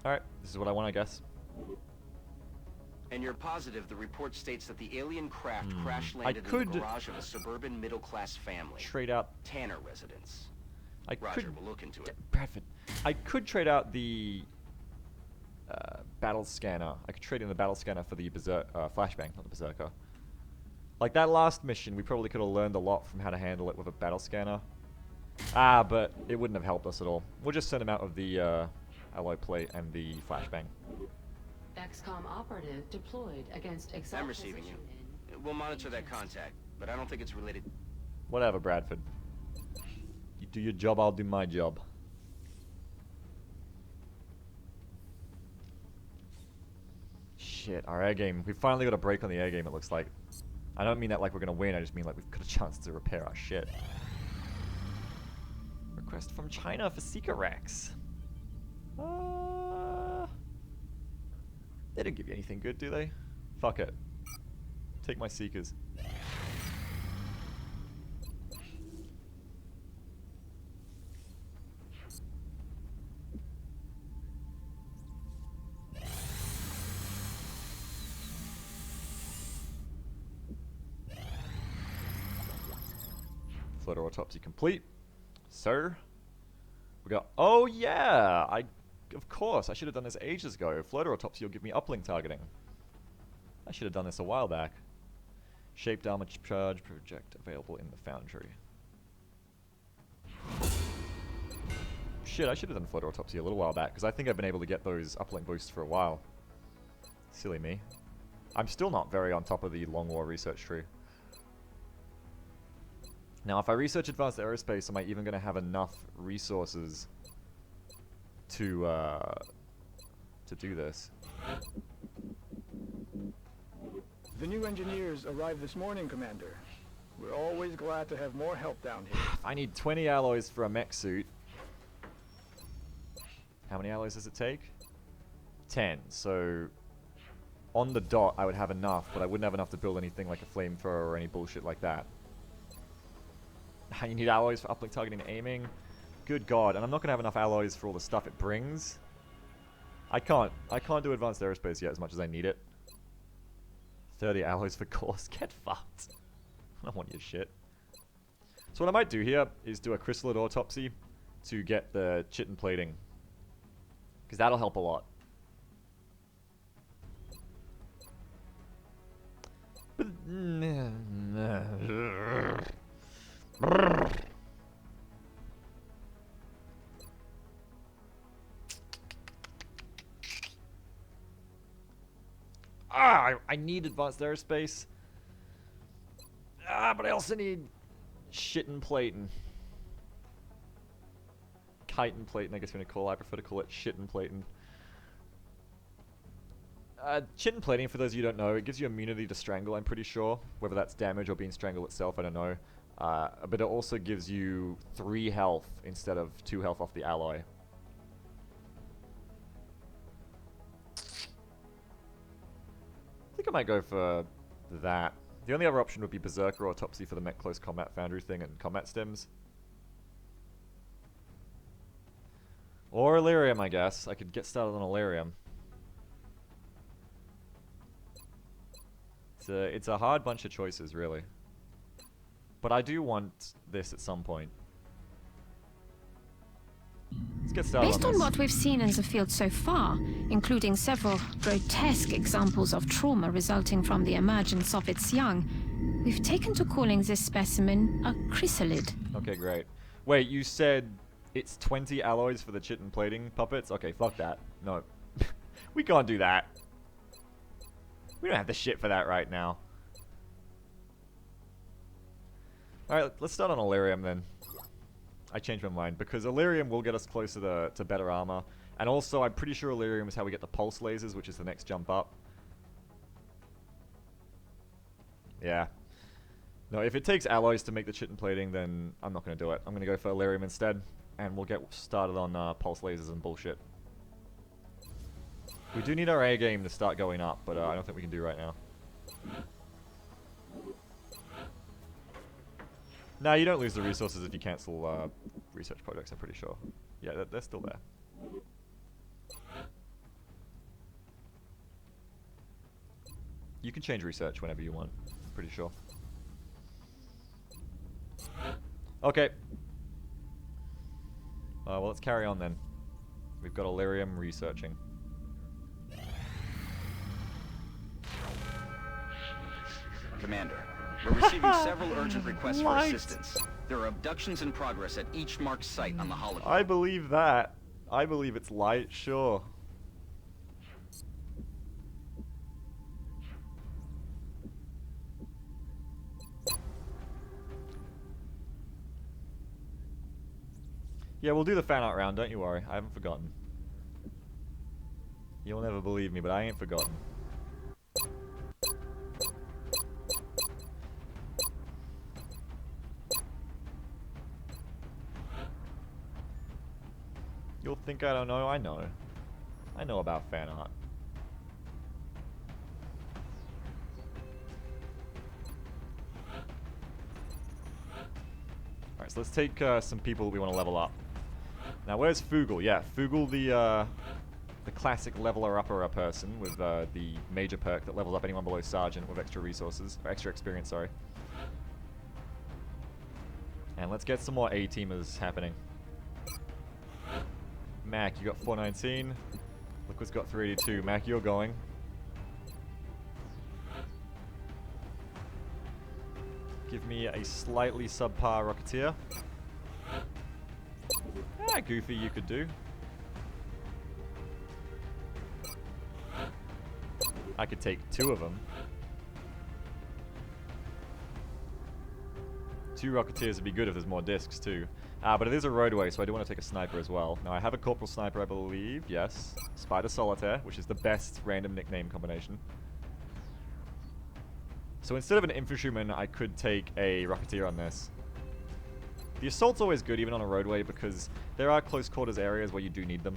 Alright, this is what I want, I guess. And you're positive the report states that the alien craft crash landed in the garage of a suburban middle-class family. Trade out Tanner residence. Roger, could we'll look into it. Bradford. I could trade out the battle scanner. I could trade in the battle scanner for the flashbang, not the berserker. Like that last mission, we probably could have learned a lot from how to handle it with a battle scanner. But it wouldn't have helped us at all. We'll just send him out with the alloy plate and the flashbang. XCOM operative deployed against Exalt. I'm receiving you. We'll monitor that contact, but I don't think it's related. Whatever, Bradford. You do your job, I'll do my job. Shit, our air game. We finally got a break on the air game, it looks like. I don't mean that like we're gonna win, I just mean like we've got a chance to repair our shit. Request from China for Seeker Rex. They don't give you anything good, do they? Fuck it. Take my Seekers. Floater autopsy complete. Sir. We got... Oh yeah! Of course, I should have done this ages ago. Floater autopsy will give me uplink targeting. I should have done this a while back. Shaped armor charge project available in the foundry. Shit, I should have done floater autopsy a little while back, because I think I've been able to get those uplink boosts for a while. Silly me. I'm still not very on top of the Long War research tree. Now, if I research advanced aerospace, am I even going to have enough resources to do this? The new engineers arrived this morning, Commander. We're always glad to have more help down here. I need 20 alloys for a mech suit. How many alloys does it take? 10. So on the dot, I would have enough, but I wouldn't have enough to build anything like a flamethrower or any bullshit like that. You need alloys for uplink targeting and aiming. Good God, and I'm not gonna have enough alloys for all the stuff it brings. I can't do advanced aerospace yet as much as I need it. 30 alloys for course. Get fucked. I don't want your shit. So what I might do here is do a chrysalid autopsy to get the chitin plating, because that'll help a lot. But I need advanced aerospace. But I also need shittin' plating. Chitin plating, I guess we're gonna call it. I prefer to call it shittin' plating. Chitin plating, for those of you who don't know, it gives you immunity to strangle, I'm pretty sure. Whether that's damage or being strangled itself, I don't know. But it also gives you 3 health instead of 2 health off the alloy. I think I might go for that. The only other option would be Berserker Autopsy for the Mech Close Combat Foundry thing and Combat Stims. Or Illyrium, I guess. I could get started on Illyrium. It's a hard bunch of choices, really. But I do want this at some point. Let's get started Based on on this. what we've seen in the field so far, including several grotesque examples of trauma resulting from the emergence of its young, we've taken to calling this specimen a chrysalid. Okay, great. Wait, you said it's 20 alloys for the chitin plating puppets? Okay, fuck that. No. We can't do that. We don't have the shit for that right now. Alright, let's start on Illyrium then. I changed my mind, because Illyrium will get us closer to better armor. And also, I'm pretty sure Illyrium is how we get the pulse lasers, which is the next jump up. Yeah. No, if it takes alloys to make the chitin plating, then I'm not going to do it. I'm going to go for Illyrium instead, and we'll get started on pulse lasers and bullshit. We do need our A game to start going up, but I don't think we can do right now. Nah, you don't lose the resources if you cancel research projects, I'm pretty sure. Yeah, they're still there. You can change research whenever you want, I'm pretty sure. Okay. Well, let's carry on then. We've got Illyrium researching. Commander, we're receiving several urgent requests for assistance. There are abductions in progress at each marked site on the hologram. I believe that. I believe it's light, sure. Yeah, we'll do the fan art round, don't you worry. I haven't forgotten. You'll never believe me, but I ain't forgotten. You'll think I don't know? I know. I know about fan art. Alright, so let's take some people that we want to level up. Now, where's Fugal? Yeah, Fugal, the classic leveler-upper person with the major perk that levels up anyone below Sergeant with extra resources, or extra experience, sorry. And let's get some more A-teamers happening. Mac, you got 419. Liquid's got 382. Mac, you're going. Give me a slightly subpar Rocketeer. Ah, Goofy, you could do. I could take 2 of them. 2 Rocketeers would be good if there's more discs too. But it is a roadway, so I do want to take a sniper as well. Now I have a Corporal Sniper, I believe. Yes. Spider Solitaire, which is the best random nickname combination. So instead of an infantryman, I could take a rocketeer on this. The assault's always good, even on a roadway, because there are close quarters areas where you do need them.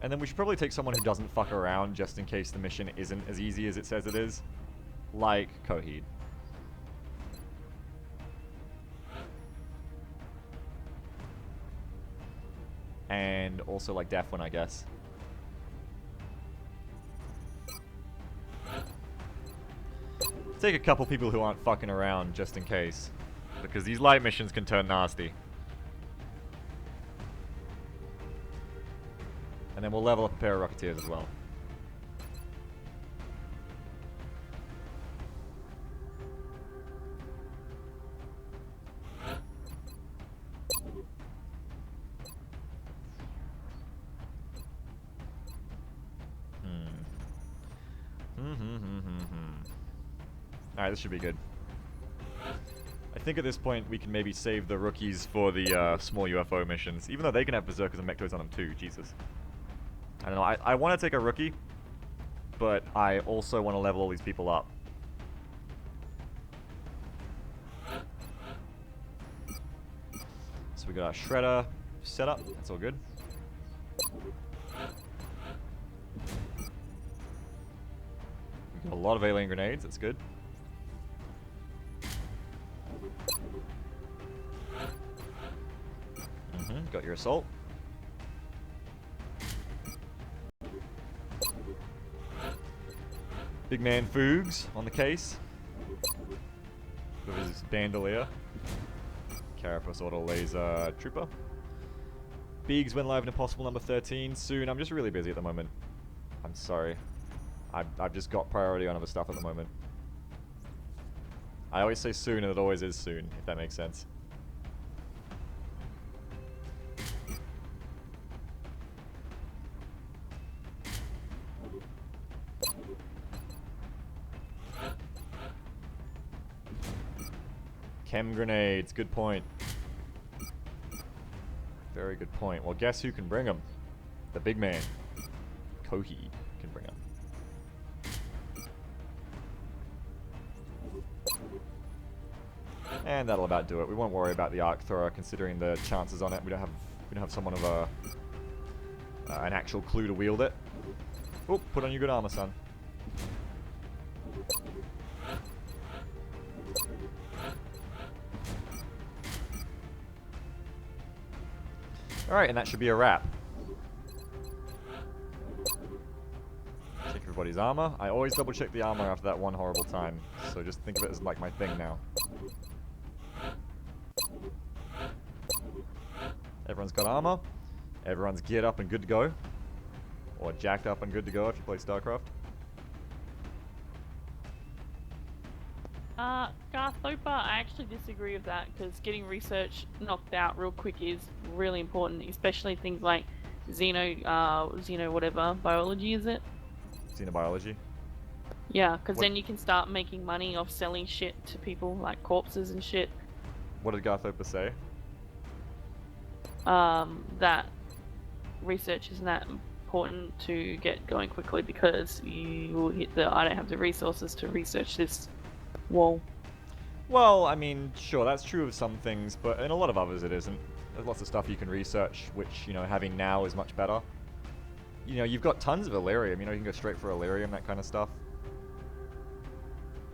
And then we should probably take someone who doesn't fuck around, just in case the mission isn't as easy as it says it is. Like Coheed. And also like Death One, I guess. Take a couple people who aren't fucking around, just in case. Because these light missions can turn nasty. And then we'll level up a pair of Rocketeers as well. Alright, this should be good. I think at this point we can maybe save the rookies for the small UFO missions. Even though they can have Berserkers and Mechtoids on them too, Jesus. I don't know, I want to take a rookie, but I also want to level all these people up. So we got our Shredder set up, that's all good. We got a lot of alien grenades, that's good. Got your assault. Big man Fugues on the case. With his bandolier. Carapace Auto Laser Trooper. Beags went live in Impossible number 13 soon. I'm just really busy at the moment. I'm sorry. I've just got priority on other stuff at the moment. I always say soon and it always is soon, if that makes sense. Chem grenades, good point. Very good point. Well, guess who can bring them? The big man. Coheed can bring them. And that'll about do it. We won't worry about the arc thrower considering the chances on it. We don't have someone of an actual clue to wield it. Oh, put on your good armor, son. Alright, and that should be a wrap. Check everybody's armor. I always double check the armor after that one horrible time, so just think of it as like my thing now. Everyone's got armor. Everyone's geared up and good to go. Or jacked up and good to go if you play StarCraft. Garthopa, I actually disagree with that because getting research knocked out real quick is really important, especially things like xeno whatever, biology is it? Xenobiology? Yeah, because then you can start making money off selling shit to people, like corpses and shit. What did Garthopa say? That research isn't that important to get going quickly because you will hit I don't have the resources to research this wall. Well, I mean, sure, that's true of some things, but in a lot of others it isn't. There's lots of stuff you can research, which, you know, having now is much better. You know, you've got tons of Illyrium, you know, you can go straight for Illyrium, that kind of stuff.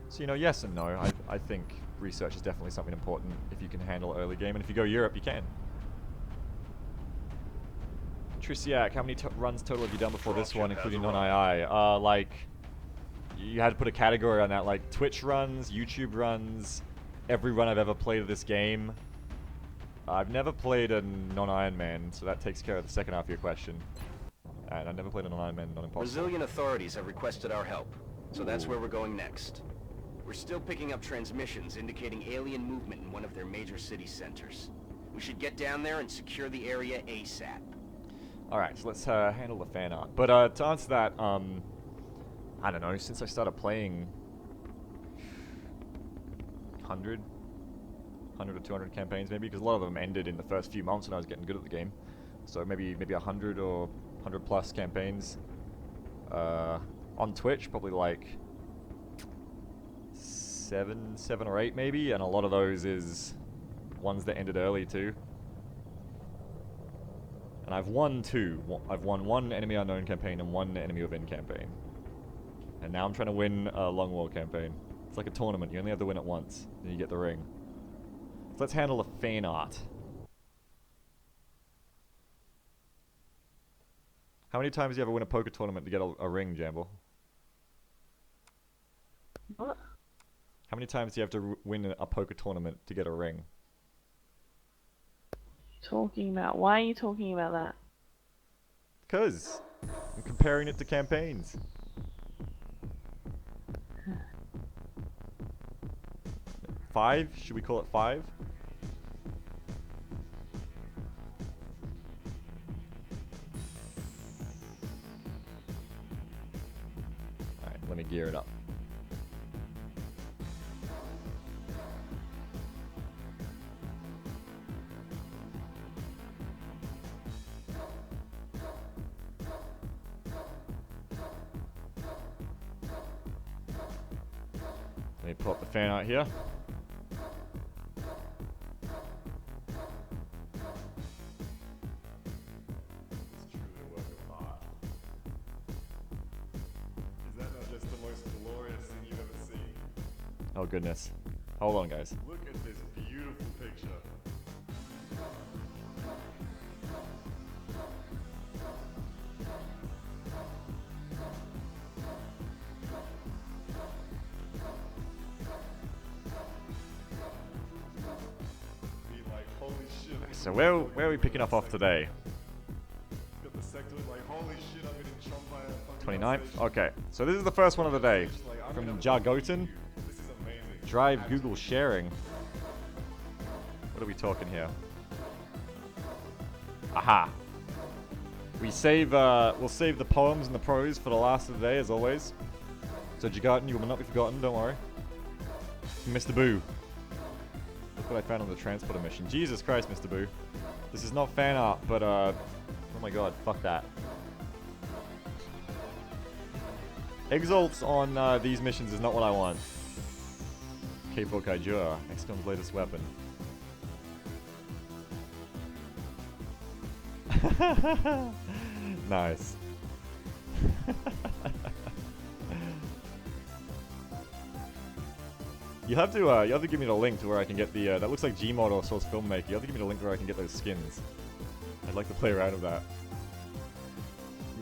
So, you know, yes and no. I think research is definitely something important if you can handle early game, and if you go Europe, you can. Trisiak, how many runs total have you done before this one, including non-II? Like, you had to put a category on that, like Twitch runs, YouTube runs, every run I've ever played of this game. I've never played a non-Iron Man, so that takes care of the second half of your question. And I've never played a non-Iron Man, non-impossible. Brazilian authorities have requested our help, so that's where we're going next. We're still picking up transmissions indicating alien movement in one of their major city centers. We should get down there and secure the area ASAP. Alright, so let's handle the fan art. But to answer that, I don't know, since I started playing 100 or 200 campaigns maybe, because a lot of them ended in the first few months when I was getting good at the game. So maybe 100 or 100 plus campaigns. On Twitch, probably like 7 or 8 maybe, and a lot of those is ones that ended early too. And I've won 2. I've won 1 Enemy Unknown campaign and 1 Enemy Within campaign. And now I'm trying to win a Long War campaign. It's like a tournament, you only have to win it once, then you get the ring. So let's handle the fan art. How many times do you ever win a poker tournament to get a ring, Jamble? What? How many times do you have to win a poker tournament to get a ring? Talking about? Why are you talking about that? Because I'm comparing it to campaigns. 5? Should we call it 5? Alright, let me gear it up. Let me pull up the fan art here. Oh goodness. Hold on, guys. Look at this beautiful picture. Be like, holy shit. So where are we picking up off today? Got the sector like, holy shit, I'm getting chomped by a fucking 29th? station. Okay. So this is the first one of the day. Just like, I'm From gonna Jargoten. This is amazing. Drive Google sharing. What are we talking here? Aha. We'll save the poems and the prose for the last of the day, as always. So Jargoten, you will not be forgotten, don't worry. Mr. Boo. Look what I found on the transporter mission. Jesus Christ, Mr. Boo. This is not fan art, but oh my god, fuck that. Exalts on these missions is not what I want. K4 Kaijura, XCOM's latest weapon. Nice. You have to give me the link to where I can get the that looks like Gmod or Source Filmmaker. You have to give me the link where I can get those skins. I'd like to play around with that.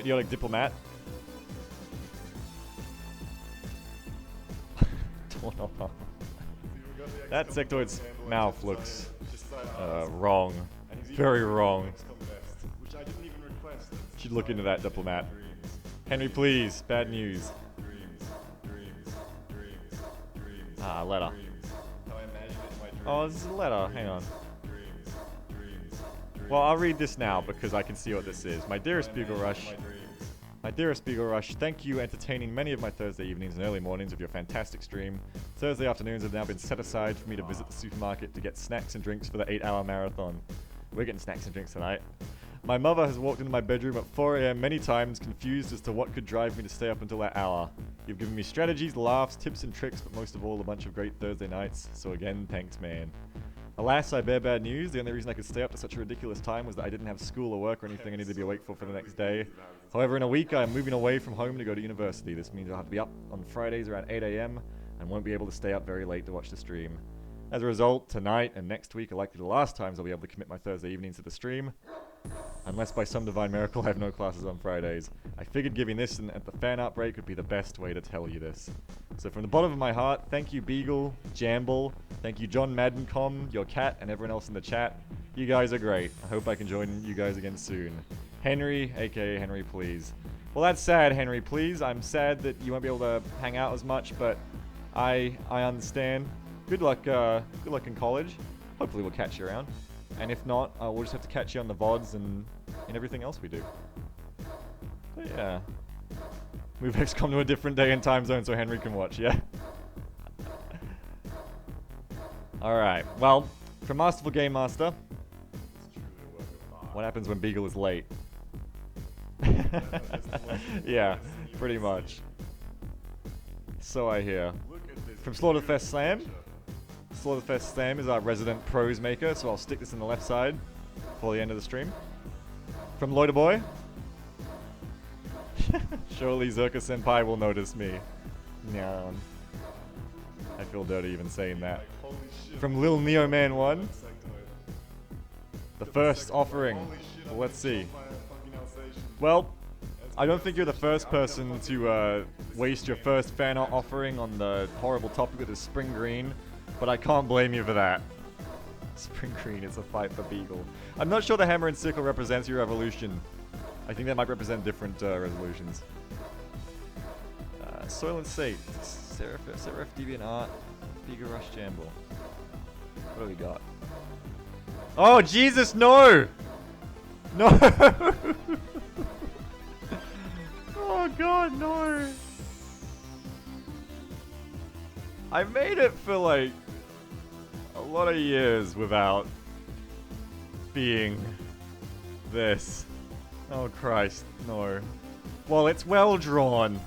Idiotic Diplomat. That sectoid's mouth looks wrong. Very wrong. Should look into that, Diplomat. Henry, please. Bad news. Ah, letter. Oh, this is a letter. Hang on. Well, I'll read this now because I can see what this is. My dearest Beagle Rush. My dearest Beagle Rush, thank you entertaining many of my Thursday evenings and early mornings with your fantastic stream. Thursday afternoons have now been set aside for me to visit the supermarket to get snacks and drinks for the 8-hour marathon. We're getting snacks and drinks tonight. My mother has walked into my bedroom at 4 AM many times, confused as to what could drive me to stay up until that hour. You've given me strategies, laughs, tips and tricks, but most of all, a bunch of great Thursday nights. So again, thanks, man. Alas, I bear bad news. The only reason I could stay up to such a ridiculous time was that I didn't have school or work or anything I needed to be awake for the next day. However, in a week, I am moving away from home to go to university. This means I'll have to be up on Fridays around 8 AM and won't be able to stay up very late to watch the stream. As a result, tonight and next week are likely the last times I'll be able to commit my Thursday evenings to the stream. Unless by some divine miracle I have no classes on Fridays. I figured giving this at the fan art break would be the best way to tell you this. So from the bottom of my heart, thank you Beagle, Jamble, thank you John Maddencom, your cat, and everyone else in the chat. You guys are great. I hope I can join you guys again soon. Henry, aka Henry Please. Well, that's sad, Henry Please. I'm sad that you won't be able to hang out as much, but I understand. Good luck in college. Hopefully we'll catch you around. And if not, we'll just have to catch you on the VODs and in everything else we do. So yeah. Move XCOM to a different day and time zone so Henry can watch, yeah? Alright, well, from Masterful Game Master, what happens when Beagle is late? Yeah, pretty much. So I hear. From Slaughterfest Slam. Slaughterfest Slam is our resident prose maker, so I'll stick this in the left side for the end of the stream. From Loiter Boy. Surely Zerka Senpai will notice me. No. I feel dirty even saying that. From Lil Neo Man 1. The first offering. Well, let's see. Well, I don't think you're the first person to waste your first fan art offering on the horrible topic of the Spring Green, but I can't blame you for that. Spring Green is a fight for Beagle. I'm not sure the hammer and sickle represents your evolution. I think that might represent different resolutions. Soylent Sate, Seraph Deviant Art, Beagle Rush Jamble. What do we got? Oh, Jesus, no! No! Oh, God, no! I made it for, like, a lot of years without being this. Oh, Christ, no. Well, it's well drawn.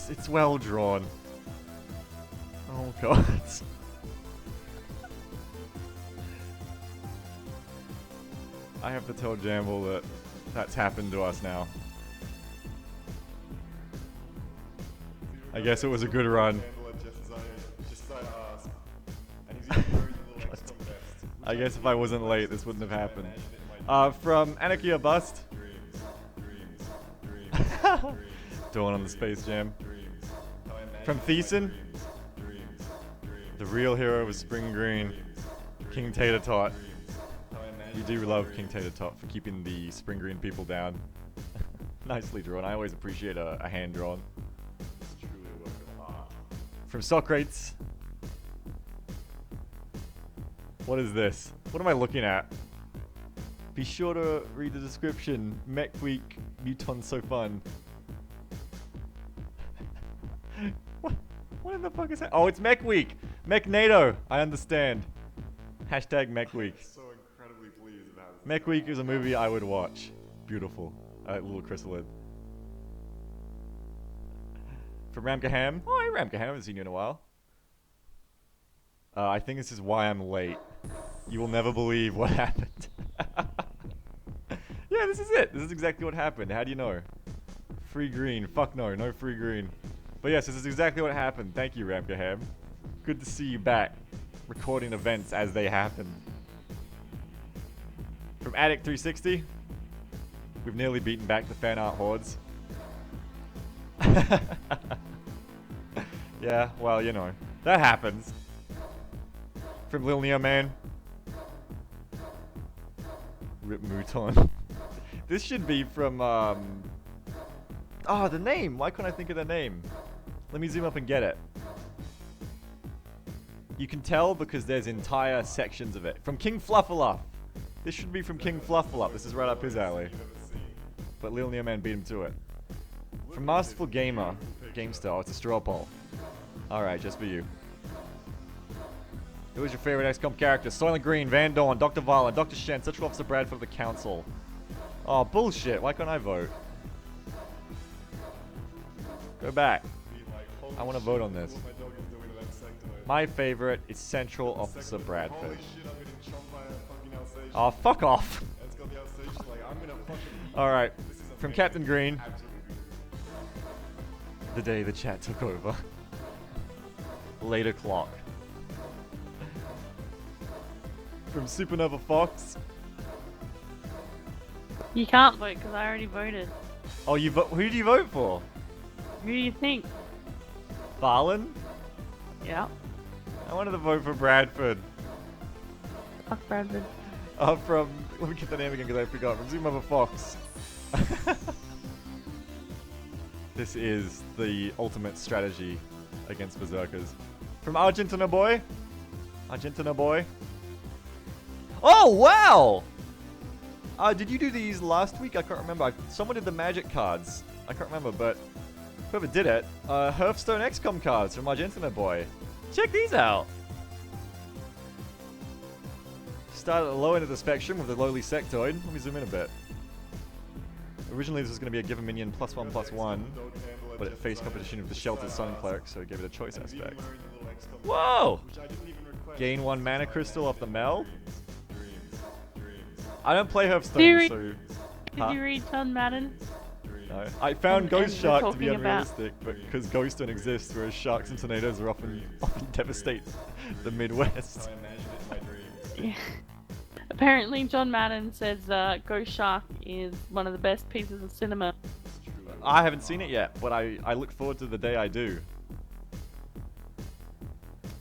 It's well drawn. Oh, God. I have to tell Jamble that that's happened to us now. I guess it was a good run. I guess if I wasn't late, this wouldn't have happened. From Anarchy or Bust. Dawn on the Space Jam. From Thiessen. The real hero of Spring Green. King Tater Tot. We do love King Tater Tot for keeping the Spring Green people down. Nicely drawn. I always appreciate a hand drawn. From Socrates. What is this? What am I looking at? Be sure to read the description. Mech Week, Muton so fun. What in the fuck is that? Oh, it's Mech Week! Mech NATO! I understand. Hashtag Mech Week. So incredibly pleased about this. Mech Week is a movie I would watch. Beautiful. Little chrysalid. From Ramkaham. Oh, hey Ramkaham, I haven't seen you in a while. I think this is why I'm late. You will never believe what happened. Yeah, this is it. This is exactly what happened. How do you know? Free green. Fuck no, no free green. But yes, this is exactly what happened. Thank you, Ramkaham. Good to see you back, recording events as they happen. From Addict 360, we've nearly beaten back the fan art hordes. Yeah, well, you know, that happens. From Lil Neo Man. Rip Mouton. This should be from, oh, the name! Why couldn't I think of the name? Let me zoom up and get it. You can tell because there's entire sections of it. From King Fluffalough. This should be from King Fluffalough. This is right up his alley. But Lil Neo Man beat him to it. From Masterful Gamer. GameStar. It's a straw poll. Alright, just for you. Who is your favorite XCOM character? Soylent Green, Van Dorn, Dr. Violent, Dr. Shen, Central Officer Bradford of the Council. Oh, bullshit. Why can't I vote? Go back. I want to vote on this. My favorite is Central Officer Bradford. Oh, fuck off. Alright. From Captain Green. The day the chat took over. Later clock. From Supernova Fox. You can't vote because I already voted. Oh, you who did you vote for? Who do you think? Farland? Yeah. I wanted to vote for Bradford. Fuck Bradford. From, let me get the name again because I forgot. From Supernova Fox. This is the ultimate strategy against Berserkers. From Argentina Boy. Argentina Boy. Oh, wow! Did you do these last week? I can't remember. Someone did the magic cards. I can't remember, but whoever did it. Hearthstone XCOM cards from Argentina Boy. Check these out. Start at the low end of the spectrum with the lowly sectoid. Let me zoom in a bit. Originally this was going to be a give a minion +1/+1, but it faced competition with the Sheltered Sun Cleric, so it gave it a choice aspect. Whoa! Gain 1 mana crystal off the Mel? I don't play Hearthstone, so... Did you read John Madden? No. I found Ghost and Shark we're to be talking about- unrealistic, but because ghosts don't exist, whereas sharks and tornadoes are often devastate the Midwest. Yeah. Apparently, John Madden says Ghost Shark is one of the best pieces of cinema. I haven't seen it yet, but I look forward to the day I do.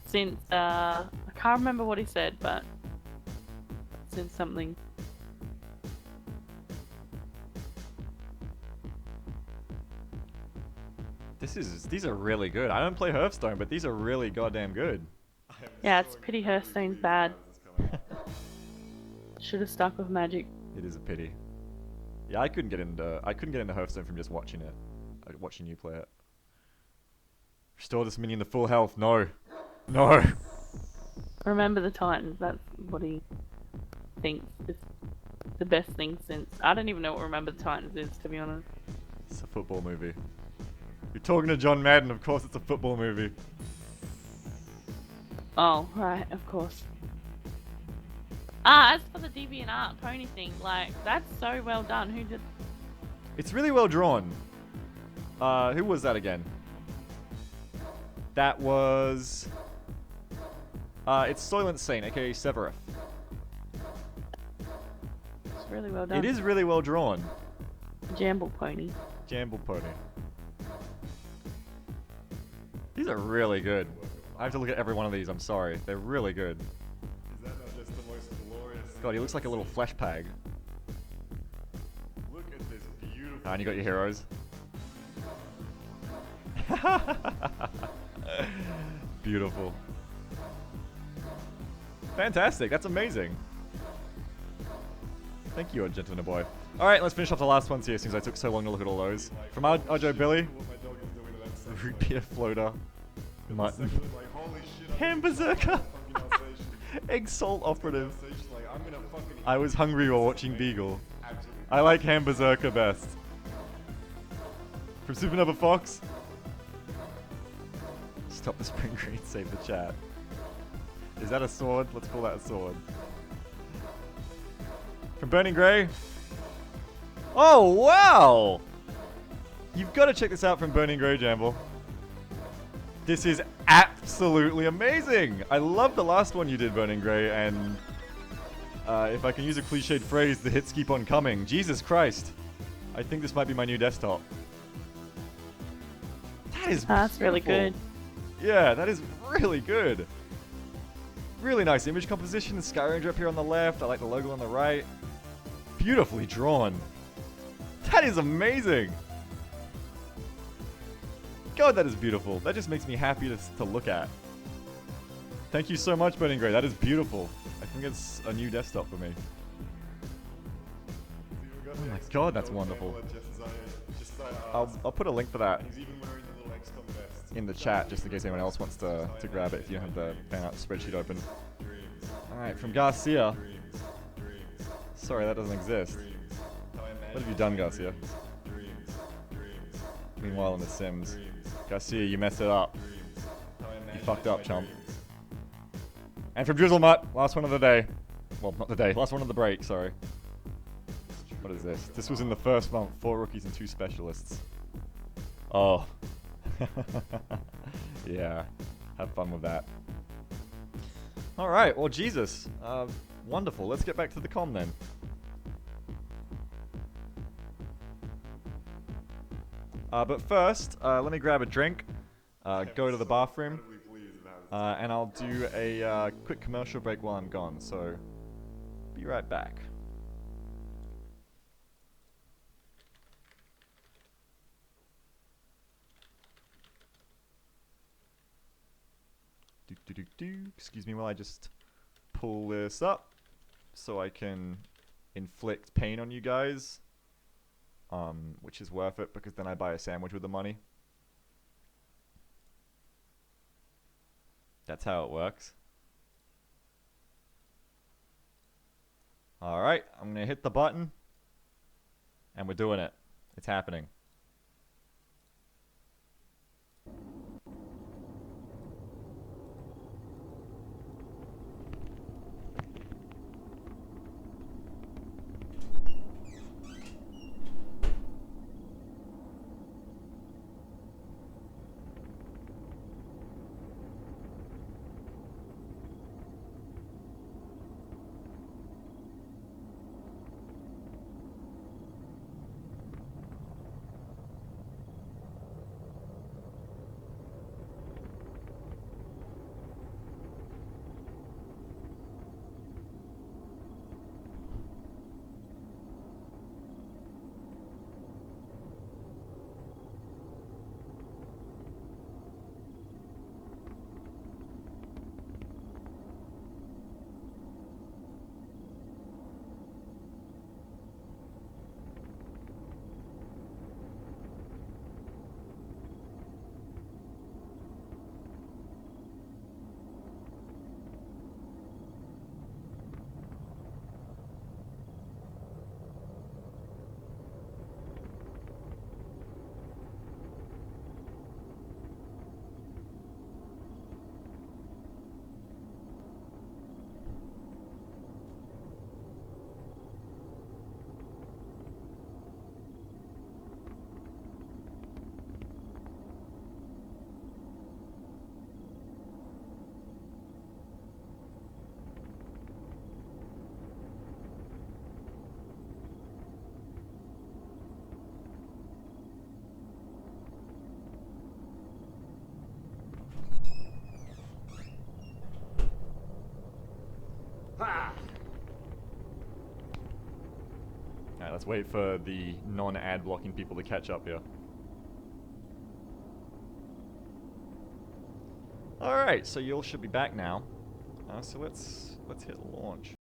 Since I can't remember what he said, but since something. These are really good. I don't play Hearthstone, but these are really goddamn good. Yeah, it's pity Hearthstone's bad. Should have stuck with Magic. It is a pity. Yeah, I couldn't get into Hearthstone from just watching it. Watching you play it. Restore this minion to full health. No. No. Remember the Titans. That's what he thinks is the best thing since. I don't even know what Remember the Titans is, to be honest. It's a football movie. You're talking to John Madden, of course it's a football movie. Oh, right, of course. As for the DeviantArt pony thing, like, that's so well done. Who did... It's really well drawn. Who was that again? That was... it's Soylent Saint, aka Severeth. It's really well done. It is really well drawn. Jamble pony. Jamble Pony. These are really good. I have to look at every one of these, I'm sorry. They're really good. Is that not just the most glorious? God, he looks like a little flesh pag. Look at this beautiful. And you got your heroes. Beautiful. Fantastic, that's amazing. Thank you, Argentina boy. Alright, let's finish off the last ones here since I took so long to look at all those. From Ojo Billy, What my dog is doing to that section. root beer floater, mutton, Section is like, holy shit, I'm ham gonna berserker, fucking Alsatian. egg salt operative. Alsatian, like, I'm gonna fucking I was hungry while watching Beagle. absolutely. I like ham berserker best. From Supernova Fox. Stop the spring green, save the chat. Is that a sword? Let's call that a sword. From Burning Grey. Oh, wow! You've got to check this out from Burning Grey, Jamble. This is absolutely amazing! I love the last one you did, Burning Grey, and if I can use a cliched phrase, the hits keep on coming. Jesus Christ. I think this might be my new desktop. That is That's really beautiful. good. Yeah, that is really good. Really nice image composition. Skyranger up here on the left. I like the logo on the right. Beautifully drawn. That is amazing. God, that is beautiful. That just makes me happy to look at. Thank you so much, Burning Grey. That is beautiful. I think it's a new desktop for me. Oh my god, that's wonderful. I'll put a link for that He's even wearing the little XCOM vest. in the chat just in case anyone else wants to grab it if you don't have the fan art spreadsheet open. Alright, from Garcia. Sorry, that doesn't exist. What have you done, Garcia? Meanwhile in The Sims. Garcia, you messed it up. You fucked up, chump. And from Drizzlemutt, last one of the day. Well, not the day, last one of the break, sorry. What is this? This was in the first month, 4 rookies and 2 specialists. Oh. Yeah, have fun with that. Alright, well Jesus. Wonderful, let's get back to the comm then. But first, let me grab a drink, go to the bathroom, and I'll do a quick commercial break while I'm gone, so be right back. Excuse me while I just pull this up so I can inflict pain on you guys. Which is worth it because then I buy a sandwich with the money. That's how it works. Alright, I'm gonna hit the button and we're doing it. It's happening. Alright, let's wait for the non-ad blocking people to catch up here. Alright, so you all should be back now. So let's hit launch.